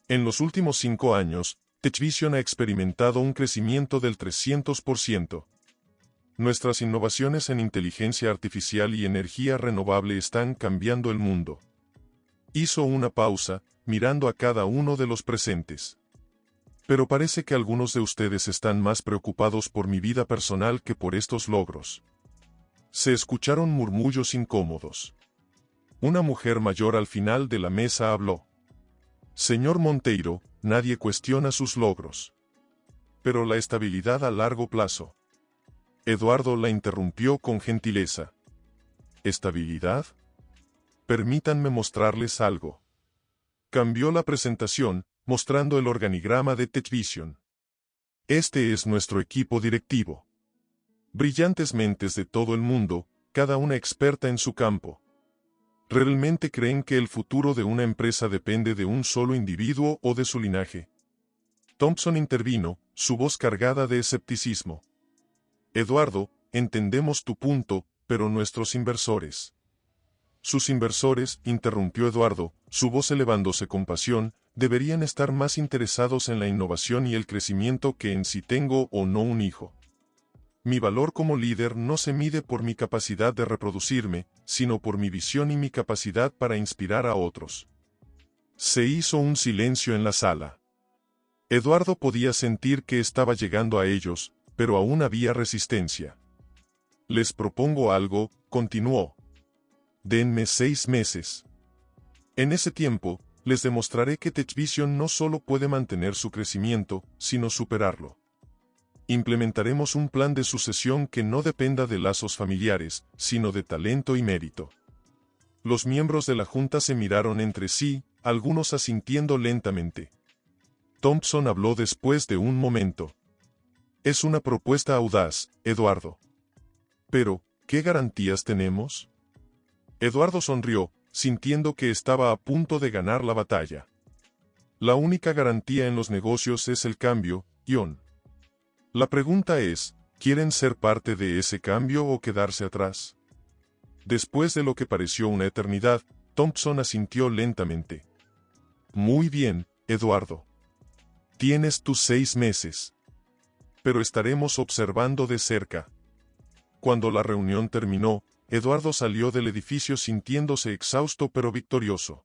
En los últimos 5 años, TechVision ha experimentado un crecimiento del 300%. Nuestras innovaciones en inteligencia artificial y energía renovable están cambiando el mundo. Hizo una pausa, mirando a cada uno de los presentes. Pero parece que algunos de ustedes están más preocupados por mi vida personal que por estos logros. Se escucharon murmullos incómodos. Una mujer mayor al final de la mesa habló. Señor Monteiro, nadie cuestiona sus logros. Pero la estabilidad a largo plazo. Eduardo la interrumpió con gentileza. ¿Estabilidad? Permítanme mostrarles algo. Cambió la presentación, mostrando el organigrama de TechVision. Este es nuestro equipo directivo. Brillantes mentes de todo el mundo, cada una experta en su campo. ¿Realmente creen que el futuro de una empresa depende de un solo individuo o de su linaje? Thompson intervino, su voz cargada de escepticismo. Eduardo, entendemos tu punto, pero nuestros inversores. Sus inversores, interrumpió Eduardo, su voz elevándose con pasión, deberían estar más interesados en la innovación y el crecimiento que en si tengo o no un hijo. Mi valor como líder no se mide por mi capacidad de reproducirme, sino por mi visión y mi capacidad para inspirar a otros. Se hizo un silencio en la sala. Eduardo podía sentir que estaba llegando a ellos, pero aún había resistencia. Les propongo algo, continuó. Denme 6 meses. En ese tiempo, les demostraré que TechVision no solo puede mantener su crecimiento, sino superarlo. Implementaremos un plan de sucesión que no dependa de lazos familiares, sino de talento y mérito. Los miembros de la junta se miraron entre sí, algunos asintiendo lentamente. Thompson habló después de un momento. Es una propuesta audaz, Eduardo. Pero, ¿qué garantías tenemos? Eduardo sonrió, sintiendo que estaba a punto de ganar la batalla. La única garantía en los negocios es el cambio, John. La pregunta es, ¿quieren ser parte de ese cambio o quedarse atrás? Después de lo que pareció una eternidad, Thompson asintió lentamente. Muy bien, Eduardo. Tienes tus 6 meses. Pero estaremos observando de cerca. Cuando la reunión terminó, Eduardo salió del edificio sintiéndose exhausto pero victorioso.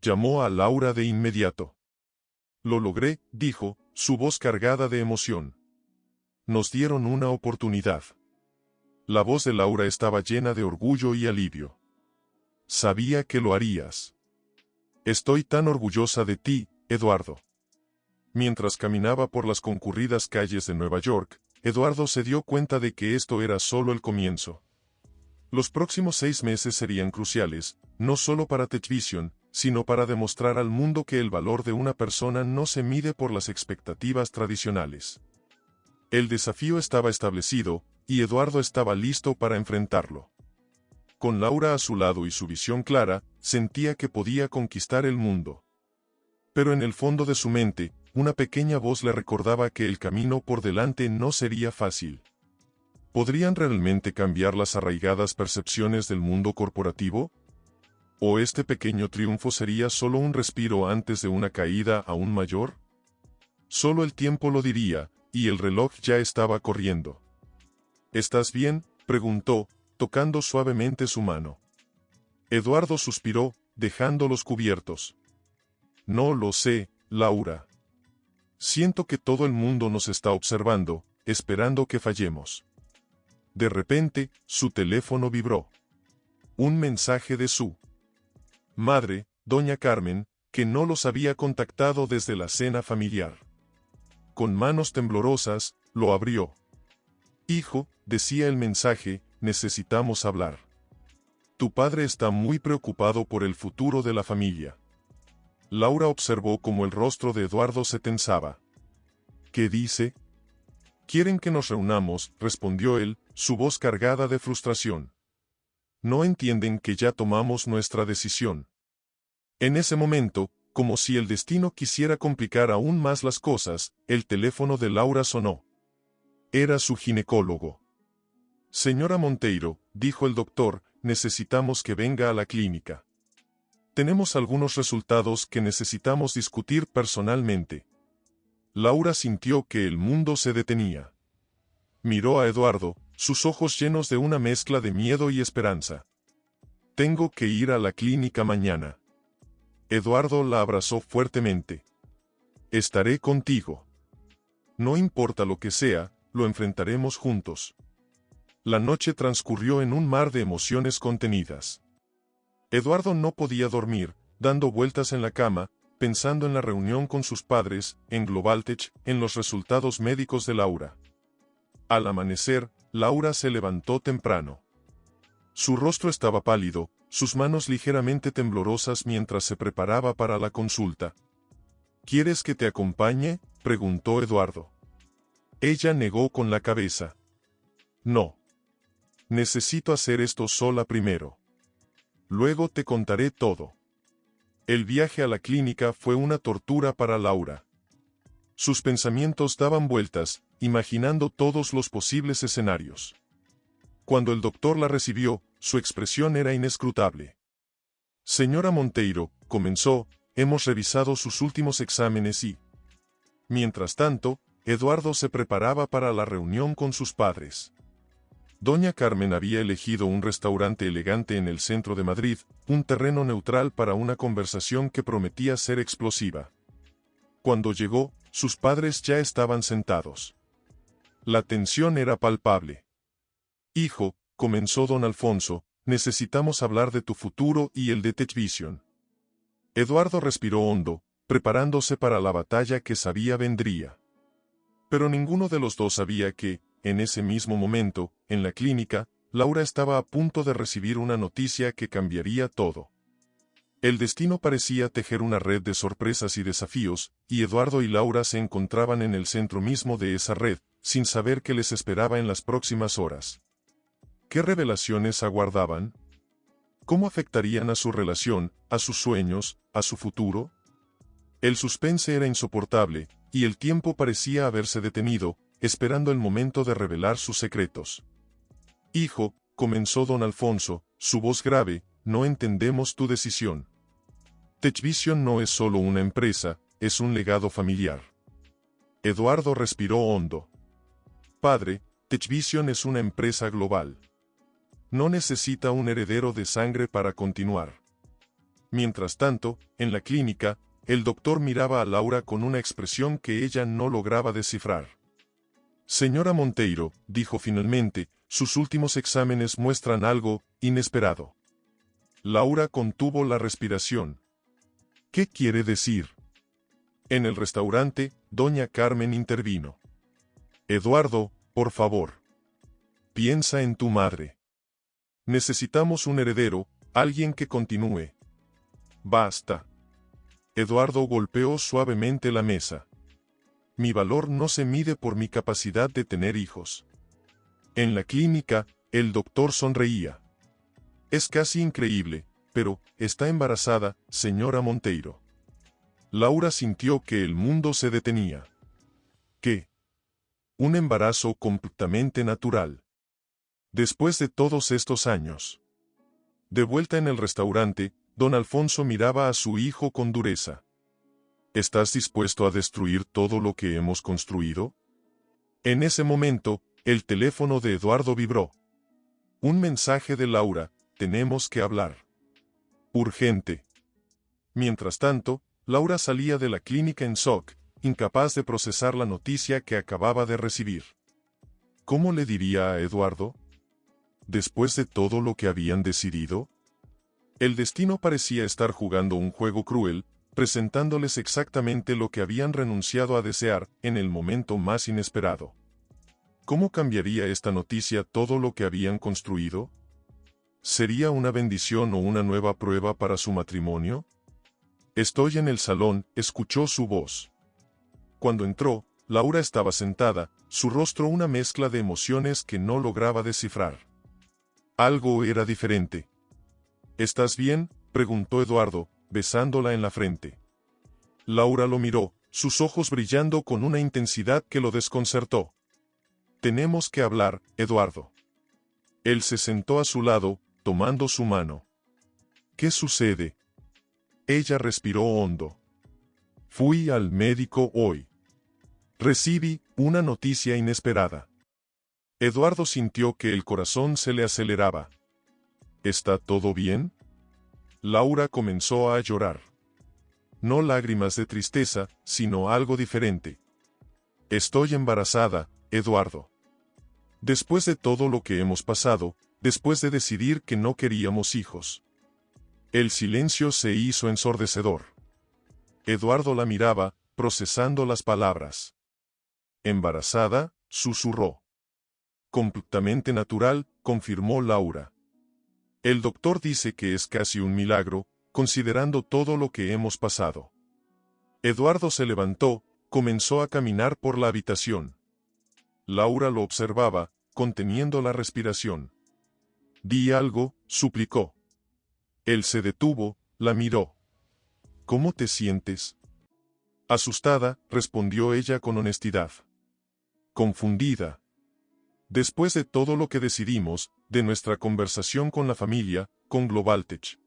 Llamó a Laura de inmediato. Lo logré, dijo, su voz cargada de emoción. Nos dieron una oportunidad. La voz de Laura estaba llena de orgullo y alivio. Sabía que lo harías. Estoy tan orgullosa de ti, Eduardo. Mientras caminaba por las concurridas calles de Nueva York, Eduardo se dio cuenta de que esto era solo el comienzo. Los próximos 6 meses serían cruciales, no solo para TechVision, sino para demostrar al mundo que el valor de una persona no se mide por las expectativas tradicionales. El desafío estaba establecido, y Eduardo estaba listo para enfrentarlo. Con Laura a su lado y su visión clara, sentía que podía conquistar el mundo. Pero en el fondo de su mente, una pequeña voz le recordaba que el camino por delante no sería fácil. ¿Podrían realmente cambiar las arraigadas percepciones del mundo corporativo? ¿O este pequeño triunfo sería solo un respiro antes de una caída aún mayor? Solo el tiempo lo diría, y el reloj ya estaba corriendo. ¿Estás bien?, preguntó, tocando suavemente su mano. Eduardo suspiró, dejándolos cubiertos. No lo sé, Laura. Siento que todo el mundo nos está observando, esperando que fallemos. De repente, su teléfono vibró. Un mensaje de su madre, doña Carmen, que no los había contactado desde la cena familiar. Con manos temblorosas, lo abrió. Hijo, decía el mensaje, necesitamos hablar. Tu padre está muy preocupado por el futuro de la familia. Laura observó cómo el rostro de Eduardo se tensaba. ¿Qué dice? Quieren que nos reunamos, respondió él, su voz cargada de frustración. No entienden que ya tomamos nuestra decisión. En ese momento, como si el destino quisiera complicar aún más las cosas, el teléfono de Laura sonó. Era su ginecólogo. Señora Monteiro, dijo el doctor, necesitamos que venga a la clínica. Tenemos algunos resultados que necesitamos discutir personalmente. Laura sintió que el mundo se detenía. Miró a Eduardo, sus ojos llenos de una mezcla de miedo y esperanza. Tengo que ir a la clínica mañana. Eduardo la abrazó fuertemente. Estaré contigo. No importa lo que sea, lo enfrentaremos juntos. La noche transcurrió en un mar de emociones contenidas. Eduardo no podía dormir, dando vueltas en la cama, pensando en la reunión con sus padres, en Globaltech, en los resultados médicos de Laura. Al amanecer, Laura se levantó temprano. Su rostro estaba pálido, sus manos ligeramente temblorosas mientras se preparaba para la consulta. ¿Quieres que te acompañe?, preguntó Eduardo. Ella negó con la cabeza. No. Necesito hacer esto sola primero. Luego te contaré todo. El viaje a la clínica fue una tortura para Laura. Sus pensamientos daban vueltas, imaginando todos los posibles escenarios. Cuando el doctor la recibió, su expresión era inescrutable. Señora Monteiro, comenzó, hemos revisado sus últimos exámenes y... Mientras tanto, Eduardo se preparaba para la reunión con sus padres. Doña Carmen había elegido un restaurante elegante en el centro de Madrid, un terreno neutral para una conversación que prometía ser explosiva. Cuando llegó, sus padres ya estaban sentados. La tensión era palpable. Hijo, comenzó don Alfonso, necesitamos hablar de tu futuro y el de TechVision. Eduardo respiró hondo, preparándose para la batalla que sabía vendría. Pero ninguno de los dos sabía que, en ese mismo momento, en la clínica, Laura estaba a punto de recibir una noticia que cambiaría todo. El destino parecía tejer una red de sorpresas y desafíos, y Eduardo y Laura se encontraban en el centro mismo de esa red, sin saber qué les esperaba en las próximas horas. ¿Qué revelaciones aguardaban? ¿Cómo afectarían a su relación, a sus sueños, a su futuro? El suspense era insoportable, y el tiempo parecía haberse detenido, esperando el momento de revelar sus secretos. Hijo, comenzó don Alfonso, su voz grave, no entendemos tu decisión. TechVision no es solo una empresa, es un legado familiar. Eduardo respiró hondo. Padre, TechVision es una empresa global. No necesita un heredero de sangre para continuar. Mientras tanto, en la clínica, el doctor miraba a Laura con una expresión que ella no lograba descifrar. Señora Monteiro, dijo finalmente, sus últimos exámenes muestran algo inesperado. Laura contuvo la respiración. ¿Qué quiere decir? En el restaurante, doña Carmen intervino. Eduardo, por favor. Piensa en tu madre. Necesitamos un heredero, alguien que continúe. Basta. Eduardo golpeó suavemente la mesa. Mi valor no se mide por mi capacidad de tener hijos. En la clínica, el doctor sonreía. Es casi increíble, pero, está embarazada, señora Monteiro. Laura sintió que el mundo se detenía. ¿Qué? Un embarazo completamente natural. Después de todos estos años. De vuelta en el restaurante, don Alfonso miraba a su hijo con dureza. ¿Estás dispuesto a destruir todo lo que hemos construido? En ese momento, el teléfono de Eduardo vibró. Un mensaje de Laura, tenemos que hablar. Urgente. Mientras tanto, Laura salía de la clínica en shock, incapaz de procesar la noticia que acababa de recibir. ¿Cómo le diría a Eduardo? después de todo lo que habían decidido? El destino parecía estar jugando un juego cruel, presentándoles exactamente lo que habían renunciado a desear en el momento más inesperado. ¿Cómo cambiaría esta noticia todo lo que habían construido? ¿Sería una bendición o una nueva prueba para su matrimonio? Estoy en el salón, escuchó su voz. Cuando entró, Laura estaba sentada, su rostro una mezcla de emociones que no lograba descifrar. Algo era diferente. ¿Estás bien?, preguntó Eduardo, besándola en la frente. Laura lo miró, sus ojos brillando con una intensidad que lo desconcertó. Tenemos que hablar, Eduardo. Él se sentó a su lado, tomando su mano. ¿Qué sucede? Ella respiró hondo. Fui al médico hoy. Recibí una noticia inesperada. Eduardo sintió que el corazón se le aceleraba. ¿Está todo bien? Laura comenzó a llorar. No lágrimas de tristeza, sino algo diferente. Estoy embarazada, Eduardo. Después de todo lo que hemos pasado, después de decidir que no queríamos hijos. El silencio se hizo ensordecedor. Eduardo la miraba, procesando las palabras. ¿Embarazada?, susurró. Completamente natural, confirmó Laura. El doctor dice que es casi un milagro, considerando todo lo que hemos pasado. Eduardo se levantó, comenzó a caminar por la habitación. Laura lo observaba, conteniendo la respiración. Di algo, suplicó. Él se detuvo, la miró. ¿Cómo te sientes? Asustada, respondió ella con honestidad. Confundida. Después de todo lo que decidimos, de nuestra conversación con la familia, con Globaltech.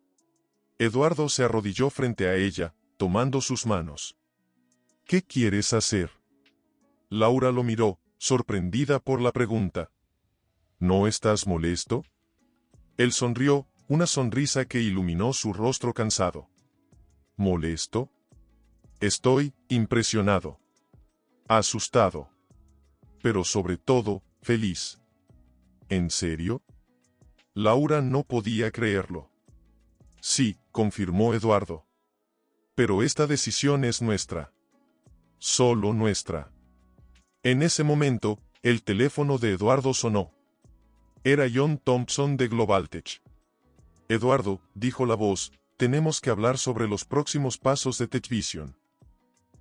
Eduardo se arrodilló frente a ella, tomando sus manos. ¿Qué quieres hacer? Laura lo miró, sorprendida por la pregunta. ¿No estás molesto? Él sonrió, una sonrisa que iluminó su rostro cansado. ¿Molesto? Estoy impresionado. Asustado. Pero sobre todo, feliz. ¿En serio? Laura no podía creerlo. Sí, confirmó Eduardo. Pero esta decisión es nuestra. Solo nuestra. En ese momento, el teléfono de Eduardo sonó. Era John Thompson de Globaltech. Eduardo, dijo la voz, tenemos que hablar sobre los próximos pasos de TechVision.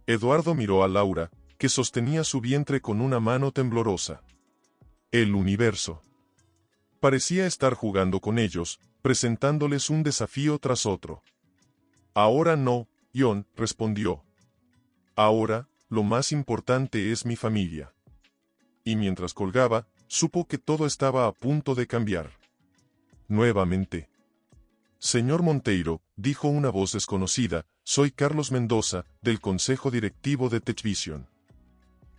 Eduardo miró a Laura, que sostenía su vientre con una mano temblorosa. El universo. Parecía estar jugando con ellos, presentándoles un desafío tras otro. Ahora no, John, respondió. Ahora, lo más importante es mi familia. Y mientras colgaba, supo que todo estaba a punto de cambiar. Nuevamente. Señor Monteiro, dijo una voz desconocida, soy Carlos Mendoza, del Consejo Directivo de TechVision.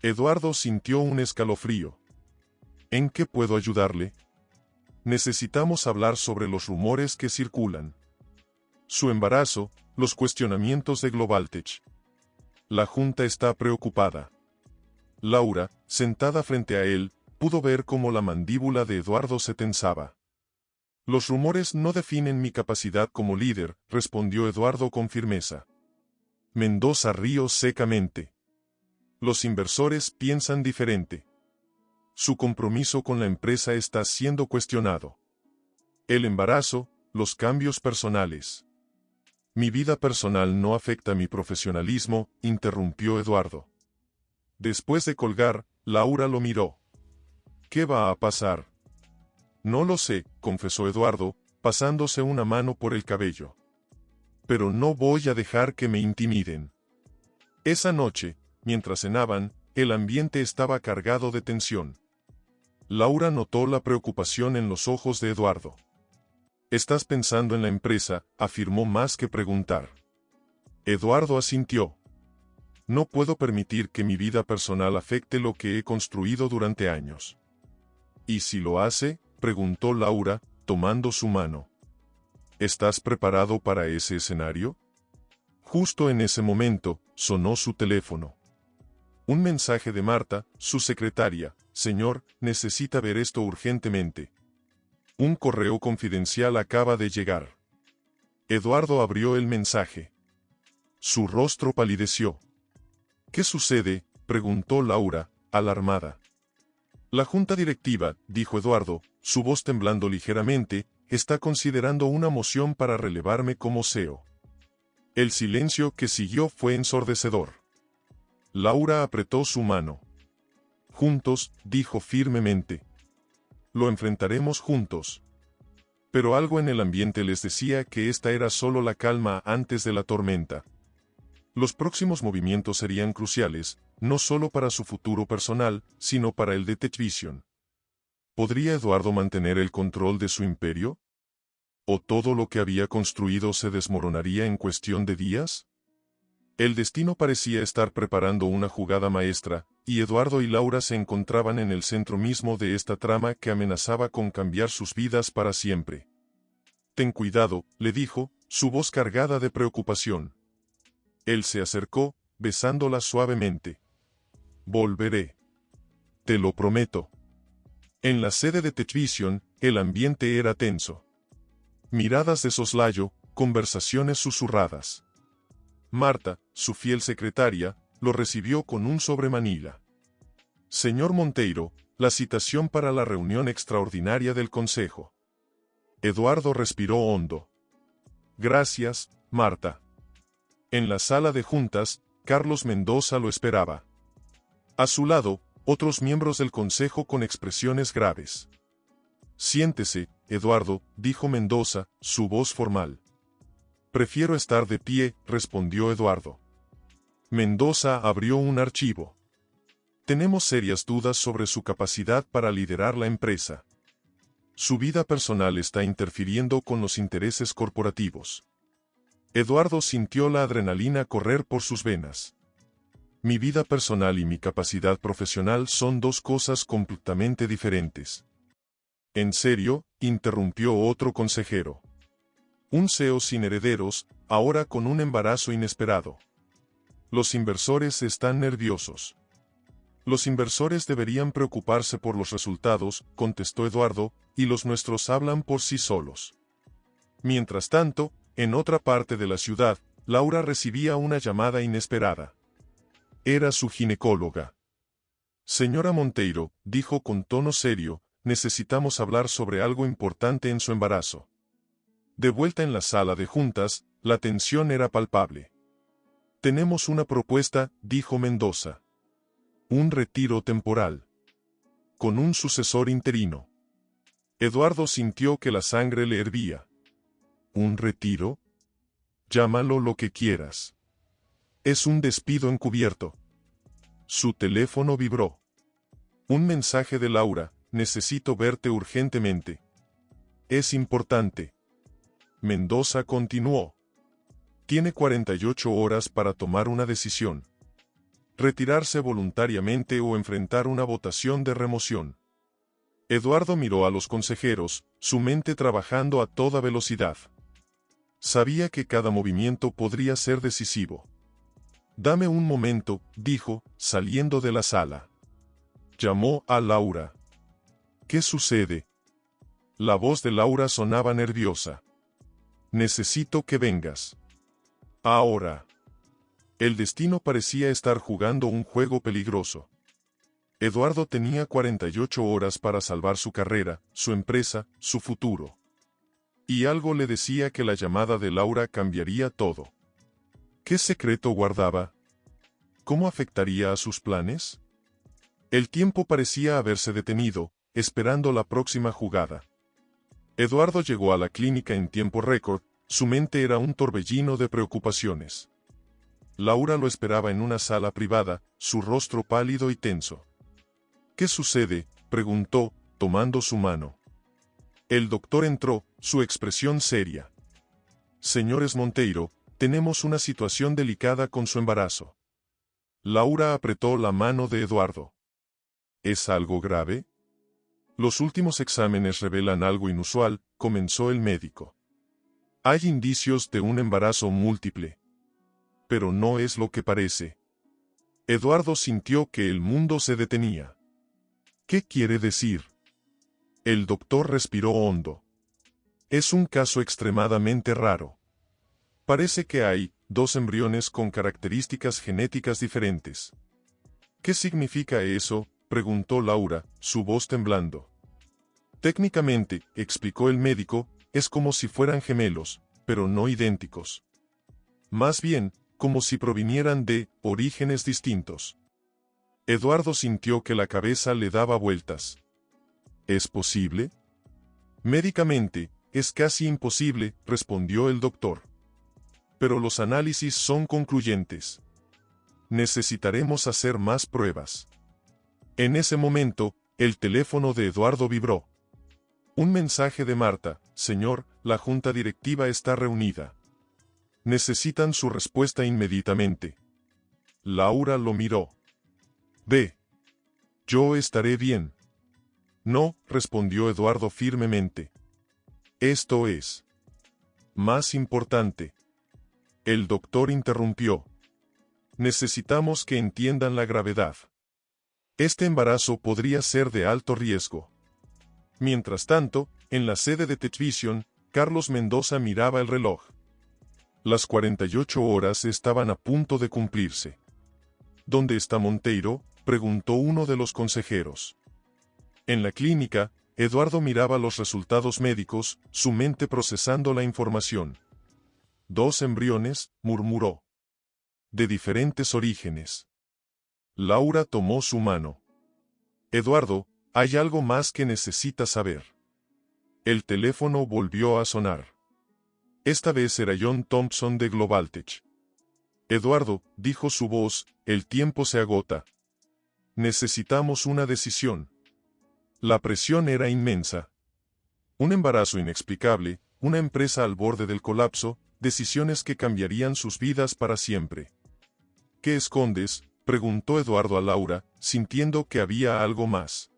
Eduardo sintió un escalofrío. ¿En qué puedo ayudarle? Necesitamos hablar sobre los rumores que circulan. Su embarazo, los cuestionamientos de Globaltech. La junta está preocupada. Laura, sentada frente a él, pudo ver cómo la mandíbula de Eduardo se tensaba. Los rumores no definen mi capacidad como líder, respondió Eduardo con firmeza. Mendoza rió secamente. Los inversores piensan diferente. Su compromiso con la empresa está siendo cuestionado. El embarazo, los cambios personales. Mi vida personal no afecta mi profesionalismo, interrumpió Eduardo. Después de colgar, Laura lo miró. ¿Qué va a pasar? No lo sé, confesó Eduardo, pasándose una mano por el cabello. Pero no voy a dejar que me intimiden. Esa noche, mientras cenaban, el ambiente estaba cargado de tensión. Laura notó la preocupación en los ojos de Eduardo. «Estás pensando en la empresa», afirmó más que preguntar. Eduardo asintió. «No puedo permitir que mi vida personal afecte lo que he construido durante años». «¿Y si lo hace?», preguntó Laura, tomando su mano. «¿Estás preparado para ese escenario?». Justo en ese momento, sonó su teléfono. Un mensaje de Marta, su secretaria. «Señor, necesita ver esto urgentemente». Un correo confidencial acaba de llegar. Eduardo abrió el mensaje. Su rostro palideció. ¿Qué sucede?, preguntó Laura, alarmada. La junta directiva, dijo Eduardo, su voz temblando ligeramente, está considerando una moción para relevarme como CEO. El silencio que siguió fue ensordecedor. Laura apretó su mano. Juntos, dijo firmemente. Lo enfrentaremos juntos. Pero algo en el ambiente les decía que esta era solo la calma antes de la tormenta. Los próximos movimientos serían cruciales, no solo para su futuro personal, sino para el de TechVision. ¿Podría Eduardo mantener el control de su imperio? ¿O todo lo que había construido se desmoronaría en cuestión de días? El destino parecía estar preparando una jugada maestra, y Eduardo y Laura se encontraban en el centro mismo de esta trama que amenazaba con cambiar sus vidas para siempre. «Ten cuidado», le dijo, su voz cargada de preocupación. Él se acercó, besándola suavemente. «Volveré. Te lo prometo». En la sede de TechVision, el ambiente era tenso. Miradas de soslayo, conversaciones susurradas. Marta, su fiel secretaria, lo recibió con un sobremanila. «Señor Monteiro, la citación para la reunión extraordinaria del Consejo». Eduardo respiró hondo. «Gracias, Marta». En la sala de juntas, Carlos Mendoza lo esperaba. A su lado, otros miembros del consejo con expresiones graves. «Siéntese, Eduardo», dijo Mendoza, su voz formal. «Prefiero estar de pie», respondió Eduardo. Mendoza abrió un archivo. «Tenemos serias dudas sobre su capacidad para liderar la empresa. Su vida personal está interfiriendo con los intereses corporativos». Eduardo sintió la adrenalina correr por sus venas. «Mi vida personal y mi capacidad profesional son dos cosas completamente diferentes». «¿En serio?», interrumpió otro consejero. «Un CEO sin herederos, ahora con un embarazo inesperado. Los inversores están nerviosos». «Los inversores deberían preocuparse por los resultados», contestó Eduardo, «y los nuestros hablan por sí solos». Mientras tanto, en otra parte de la ciudad, Laura recibía una llamada inesperada. Era su ginecóloga. «Señora Monteiro», dijo con tono serio, «necesitamos hablar sobre algo importante en su embarazo». De vuelta en la sala de juntas, la tensión era palpable. «Tenemos una propuesta», dijo Mendoza. «Un retiro temporal. Con un sucesor interino». Eduardo sintió que la sangre le hervía. ¿Un retiro? Llámalo lo que quieras. Es un despido encubierto. Su teléfono vibró. Un mensaje de Laura: «Necesito verte urgentemente». «Es importante». Mendoza continuó. «Tiene 48 horas para tomar una decisión. Retirarse voluntariamente o enfrentar una votación de remoción». Eduardo miró a los consejeros, su mente trabajando a toda velocidad. Sabía que cada movimiento podría ser decisivo. «Dame un momento», dijo, saliendo de la sala. Llamó a Laura. «¿Qué sucede?». La voz de Laura sonaba nerviosa. «Necesito que vengas. Ahora». El destino parecía estar jugando un juego peligroso. Eduardo tenía 48 horas para salvar su carrera, su empresa, su futuro. Y algo le decía que la llamada de Laura cambiaría todo. ¿Qué secreto guardaba? ¿Cómo afectaría a sus planes? El tiempo parecía haberse detenido, esperando la próxima jugada. Eduardo llegó a la clínica en tiempo récord, su mente era un torbellino de preocupaciones. Laura lo esperaba en una sala privada, su rostro pálido y tenso. «¿Qué sucede?», preguntó, tomando su mano. El doctor entró, su expresión seria. «Señores Monteiro, tenemos una situación delicada con su embarazo». Laura apretó la mano de Eduardo. «¿Es algo grave?». «Los últimos exámenes revelan algo inusual», comenzó el médico. «Hay indicios de un embarazo múltiple. Pero no es lo que parece». Eduardo sintió que el mundo se detenía. «¿Qué quiere decir?». El doctor respiró hondo. Es un caso extremadamente raro. Parece que hay 2 embriones con características genéticas diferentes. ¿Qué significa eso?, preguntó Laura, su voz temblando. Técnicamente, explicó el médico, es como si fueran gemelos, pero no idénticos. Más bien, como si provinieran de orígenes distintos. Eduardo sintió que la cabeza le daba vueltas. ¿Es posible? Médicamente, es casi imposible, respondió el doctor. Pero los análisis son concluyentes. Necesitaremos hacer más pruebas. En ese momento, el teléfono de Eduardo vibró. Un mensaje de Marta: señor, la junta directiva está reunida. Necesitan su respuesta inmediatamente. Laura lo miró. Ve. Yo estaré bien. No, respondió Eduardo firmemente. Esto es más importante. El doctor interrumpió. Necesitamos que entiendan la gravedad. Este embarazo podría ser de alto riesgo. Mientras tanto, en la sede de TechVision, Carlos Mendoza miraba el reloj. Las 48 horas estaban a punto de cumplirse. ¿Dónde está Monteiro?, preguntó uno de los consejeros. En la clínica, Eduardo miraba los resultados médicos, su mente procesando la información. 2 embriones, murmuró. De diferentes orígenes. Laura tomó su mano. Eduardo, hay algo más que necesitas saber. El teléfono volvió a sonar. Esta vez era John Thompson de Globaltech. Eduardo, dijo su voz, el tiempo se agota. Necesitamos una decisión. La presión era inmensa. Un embarazo inexplicable, una empresa al borde del colapso, decisiones que cambiarían sus vidas para siempre. ¿Qué escondes?, preguntó Eduardo a Laura, sintiendo que había algo más.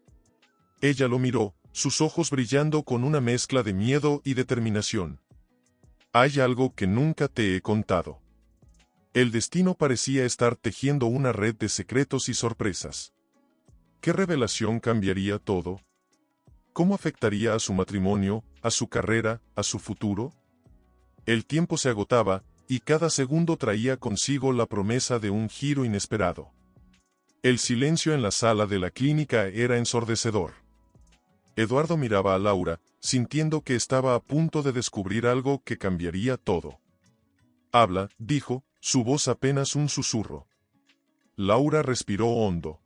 Ella lo miró, sus ojos brillando con una mezcla de miedo y determinación. Hay algo que nunca te he contado. El destino parecía estar tejiendo una red de secretos y sorpresas. ¿Qué revelación cambiaría todo? ¿Cómo afectaría a su matrimonio, a su carrera, a su futuro? El tiempo se agotaba, y cada segundo traía consigo la promesa de un giro inesperado. El silencio en la sala de la clínica era ensordecedor. Eduardo miraba a Laura, sintiendo que estaba a punto de descubrir algo que cambiaría todo. Habla, dijo, su voz apenas un susurro. Laura respiró hondo.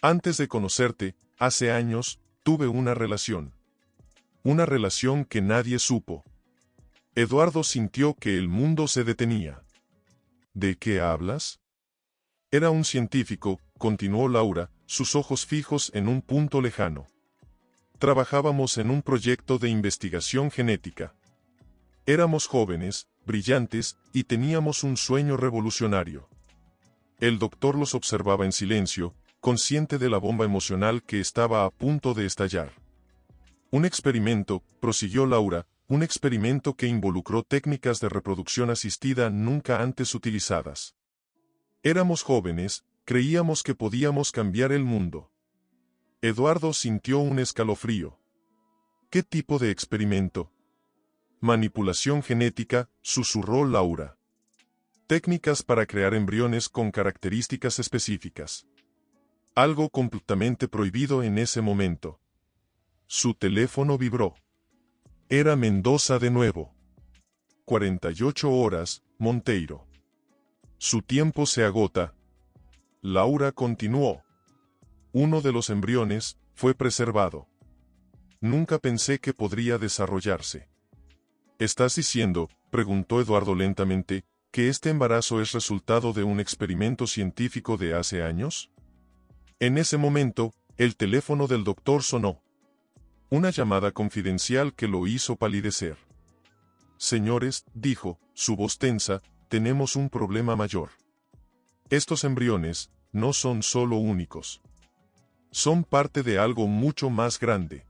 Antes de conocerte, hace años, tuve una relación. Una relación que nadie supo. Eduardo sintió que el mundo se detenía. ¿De qué hablas? Era un científico, continuó Laura, sus ojos fijos en un punto lejano. Trabajábamos en un proyecto de investigación genética. Éramos jóvenes, brillantes, y teníamos un sueño revolucionario. El doctor los observaba en silencio, consciente de la bomba emocional que estaba a punto de estallar. Un experimento, prosiguió Laura, un experimento que involucró técnicas de reproducción asistida nunca antes utilizadas. Éramos jóvenes, creíamos que podíamos cambiar el mundo. Eduardo sintió un escalofrío. ¿Qué tipo de experimento? Manipulación genética, susurró Laura. Técnicas para crear embriones con características específicas. Algo completamente prohibido en ese momento. Su teléfono vibró. Era Mendoza de nuevo. 48 horas, Monteiro. Su tiempo se agota. Laura continuó. Uno de los embriones fue preservado. Nunca pensé que podría desarrollarse. ¿Estás diciendo, preguntó Eduardo lentamente, que este embarazo es resultado de un experimento científico de hace años? En ese momento, el teléfono del doctor sonó. Una llamada confidencial que lo hizo palidecer. Señores, dijo, su voz tensa, tenemos un problema mayor. Estos embriones no son solo únicos. Son parte de algo mucho más grande.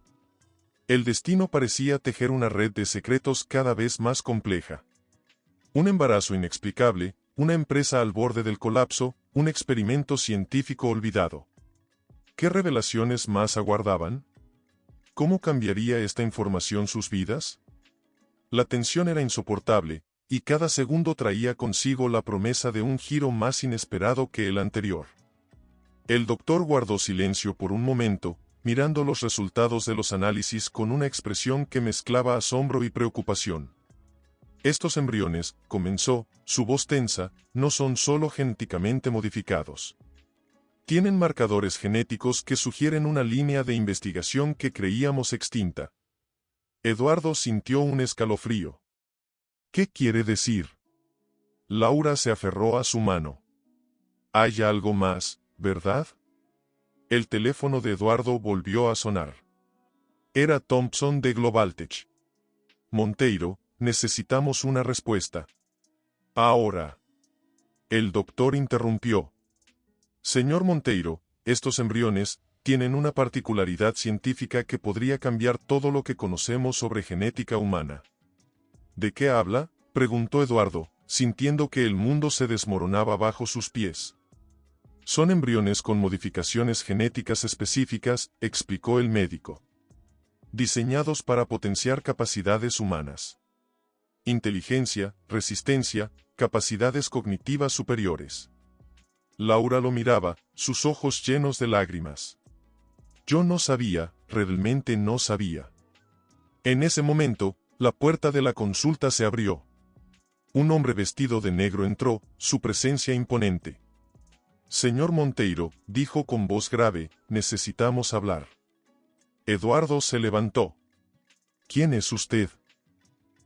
El destino parecía tejer una red de secretos cada vez más compleja. Un embarazo inexplicable, una empresa al borde del colapso, un experimento científico olvidado. ¿Qué revelaciones más aguardaban? ¿Cómo cambiaría esta información sus vidas? La tensión era insoportable, y cada segundo traía consigo la promesa de un giro más inesperado que el anterior. El doctor guardó silencio por un momento, mirando los resultados de los análisis con una expresión que mezclaba asombro y preocupación. Estos embriones, comenzó, su voz tensa, no son solo genéticamente modificados. Tienen marcadores genéticos que sugieren una línea de investigación que creíamos extinta. Eduardo sintió un escalofrío. ¿Qué quiere decir? Laura se aferró a su mano. Hay algo más, ¿verdad? El teléfono de Eduardo volvió a sonar. Era Thompson de Globaltech. Monteiro, necesitamos una respuesta. Ahora. El doctor interrumpió. Señor Monteiro, estos embriones tienen una particularidad científica que podría cambiar todo lo que conocemos sobre genética humana. ¿De qué habla?, preguntó Eduardo, sintiendo que el mundo se desmoronaba bajo sus pies. Son embriones con modificaciones genéticas específicas, explicó el médico. Diseñados para potenciar capacidades humanas. Inteligencia, resistencia, capacidades cognitivas superiores. Laura lo miraba, sus ojos llenos de lágrimas. Yo no sabía, realmente no sabía. En ese momento, la puerta de la consulta se abrió. Un hombre vestido de negro entró, su presencia imponente. Señor Monteiro, dijo con voz grave, necesitamos hablar. Eduardo se levantó. ¿Quién es usted?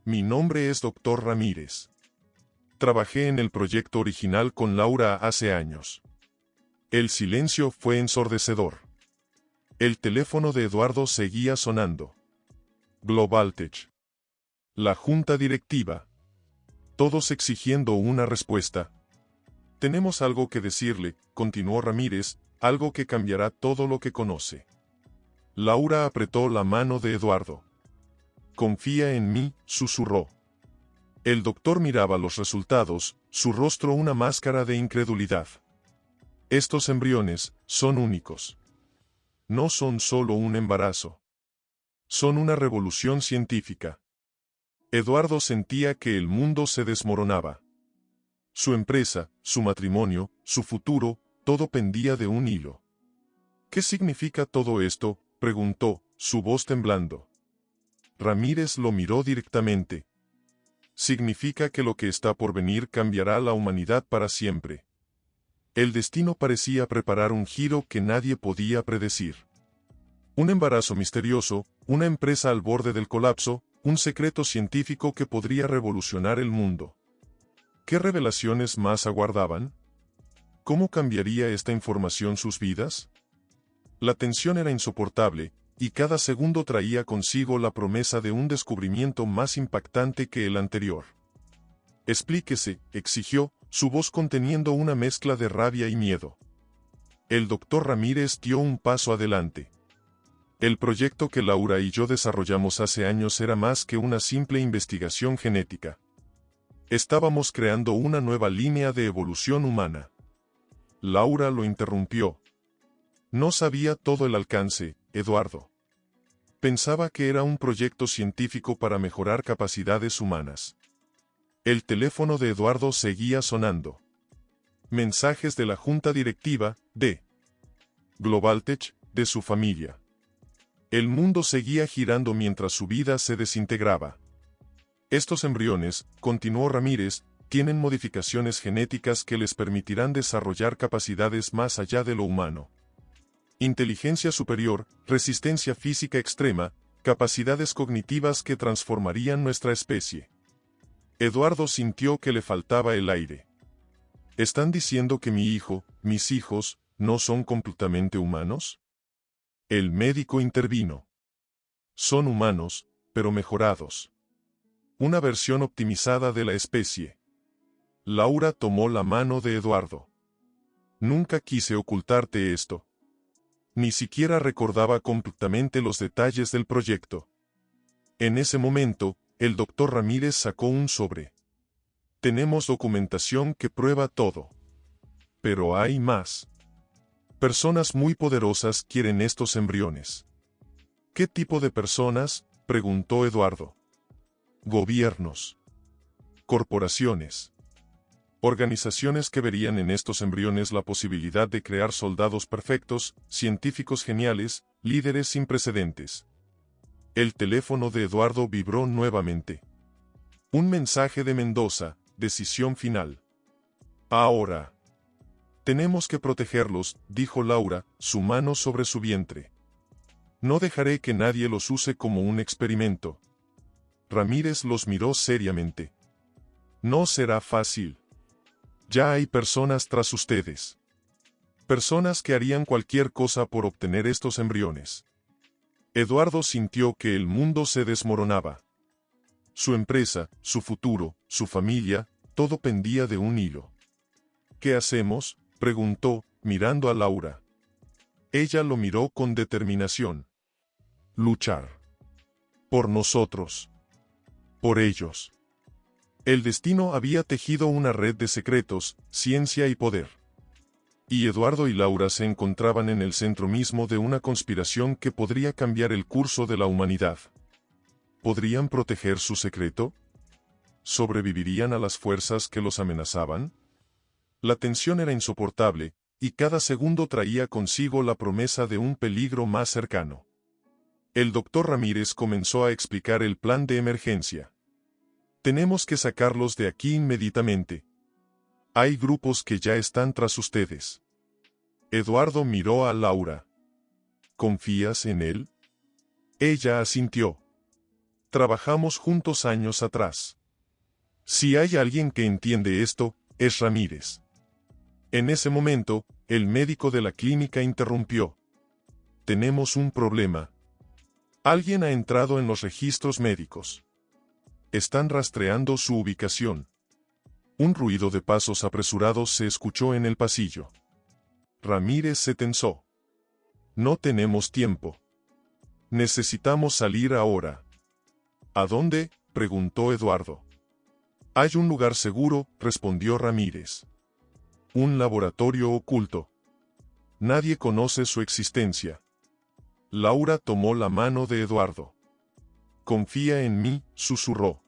Mi nombre es Dr. Ramírez. Trabajé en el proyecto original con Laura hace años. El silencio fue ensordecedor. El teléfono de Eduardo seguía sonando. Globaltech. La junta directiva. Todos exigiendo una respuesta. Tenemos algo que decirle, continuó Ramírez, algo que cambiará todo lo que conoce. Laura apretó la mano de Eduardo. Confía en mí, susurró. El doctor miraba los resultados, su rostro una máscara de incredulidad. Estos embriones son únicos. No son solo un embarazo. Son una revolución científica. Eduardo sentía que el mundo se desmoronaba. Su empresa, su matrimonio, su futuro, todo pendía de un hilo. ¿Qué significa todo esto?, preguntó, su voz temblando. Ramírez lo miró directamente. Significa que lo que está por venir cambiará a la humanidad para siempre. El destino parecía preparar un giro que nadie podía predecir. Un embarazo misterioso, una empresa al borde del colapso, un secreto científico que podría revolucionar el mundo. ¿Qué revelaciones más aguardaban? ¿Cómo cambiaría esta información sus vidas? La tensión era insoportable, y cada segundo traía consigo la promesa de un descubrimiento más impactante que el anterior. Explíquese, exigió, su voz conteniendo una mezcla de rabia y miedo. El doctor Ramírez dio un paso adelante. El proyecto que Laura y yo desarrollamos hace años era más que una simple investigación genética. Estábamos creando una nueva línea de evolución humana. Laura lo interrumpió. No sabía todo el alcance, Eduardo. Pensaba que era un proyecto científico para mejorar capacidades humanas. El teléfono de Eduardo seguía sonando. Mensajes de la junta directiva, de Globaltech, de su familia. El mundo seguía girando mientras su vida se desintegraba. Estos embriones, continuó Ramírez, tienen modificaciones genéticas que les permitirán desarrollar capacidades más allá de lo humano. Inteligencia superior, resistencia física extrema, capacidades cognitivas que transformarían nuestra especie. Eduardo sintió que le faltaba el aire. ¿Están diciendo que mi hijo, mis hijos, no son completamente humanos? El médico intervino. Son humanos, pero mejorados. Una versión optimizada de la especie. Laura tomó la mano de Eduardo. Nunca quise ocultarte esto. Ni siquiera recordaba completamente los detalles del proyecto. En ese momento, el doctor Ramírez sacó un sobre. Tenemos documentación que prueba todo. Pero hay más. Personas muy poderosas quieren estos embriones. ¿Qué tipo de personas?, preguntó Eduardo. Gobiernos. Corporaciones. Organizaciones que verían en estos embriones la posibilidad de crear soldados perfectos, científicos geniales, líderes sin precedentes. El teléfono de Eduardo vibró nuevamente. Un mensaje de Mendoza, decisión final. Ahora. Tenemos que protegerlos, dijo Laura, su mano sobre su vientre. No dejaré que nadie los use como un experimento. Ramírez los miró seriamente. No será fácil. Ya hay personas tras ustedes. Personas que harían cualquier cosa por obtener estos embriones. Eduardo sintió que el mundo se desmoronaba. Su empresa, su futuro, su familia, todo pendía de un hilo. ¿Qué hacemos?, preguntó, mirando a Laura. Ella lo miró con determinación. Luchar. Por nosotros. Por ellos. El destino había tejido una red de secretos, ciencia y poder. Y Eduardo y Laura se encontraban en el centro mismo de una conspiración que podría cambiar el curso de la humanidad. ¿Podrían proteger su secreto? ¿Sobrevivirían a las fuerzas que los amenazaban? La tensión era insoportable, y cada segundo traía consigo la promesa de un peligro más cercano. El doctor Ramírez comenzó a explicar el plan de emergencia. Tenemos que sacarlos de aquí inmediatamente. Hay grupos que ya están tras ustedes. Eduardo miró a Laura. ¿Confías en él? Ella asintió. Trabajamos juntos años atrás. Si hay alguien que entiende esto, es Ramírez. En ese momento, el médico de la clínica interrumpió. Tenemos un problema. Alguien ha entrado en los registros médicos. Están rastreando su ubicación. Un ruido de pasos apresurados se escuchó en el pasillo. Ramírez se tensó. No tenemos tiempo. Necesitamos salir ahora. ¿A dónde?, preguntó Eduardo. Hay un lugar seguro, respondió Ramírez. Un laboratorio oculto. Nadie conoce su existencia. Laura tomó la mano de Eduardo. Confía en mí, susurró.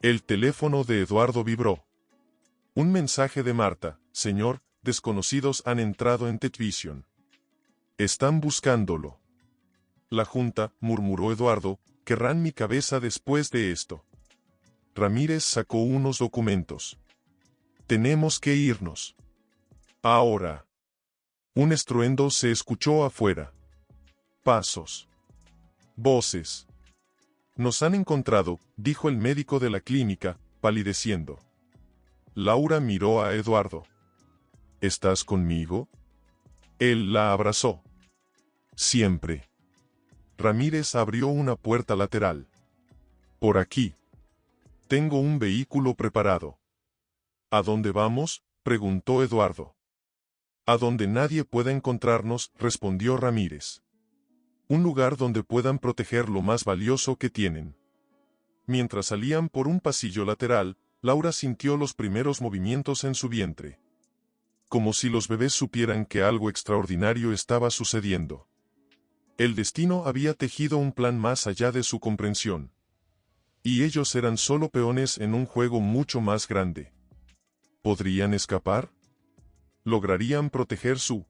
El teléfono de Eduardo vibró. Un mensaje de Marta: señor, desconocidos han entrado en Techvision. Están buscándolo. La Junta, murmuró Eduardo, querrán mi cabeza después de esto. Ramírez sacó unos documentos. Tenemos que irnos. Ahora. Un estruendo se escuchó afuera. Pasos. Voces. Nos han encontrado, dijo el médico de la clínica, palideciendo. Laura miró a Eduardo. ¿Estás conmigo? Él la abrazó. Siempre. Ramírez abrió una puerta lateral. Por aquí. Tengo un vehículo preparado. ¿A dónde vamos?, preguntó Eduardo. A donde nadie pueda encontrarnos, respondió Ramírez. Un lugar donde puedan proteger lo más valioso que tienen. Mientras salían por un pasillo lateral, Laura sintió los primeros movimientos en su vientre. Como si los bebés supieran que algo extraordinario estaba sucediendo. El destino había tejido un plan más allá de su comprensión. Y ellos eran solo peones en un juego mucho más grande. ¿Podrían escapar? ¿Lograrían proteger su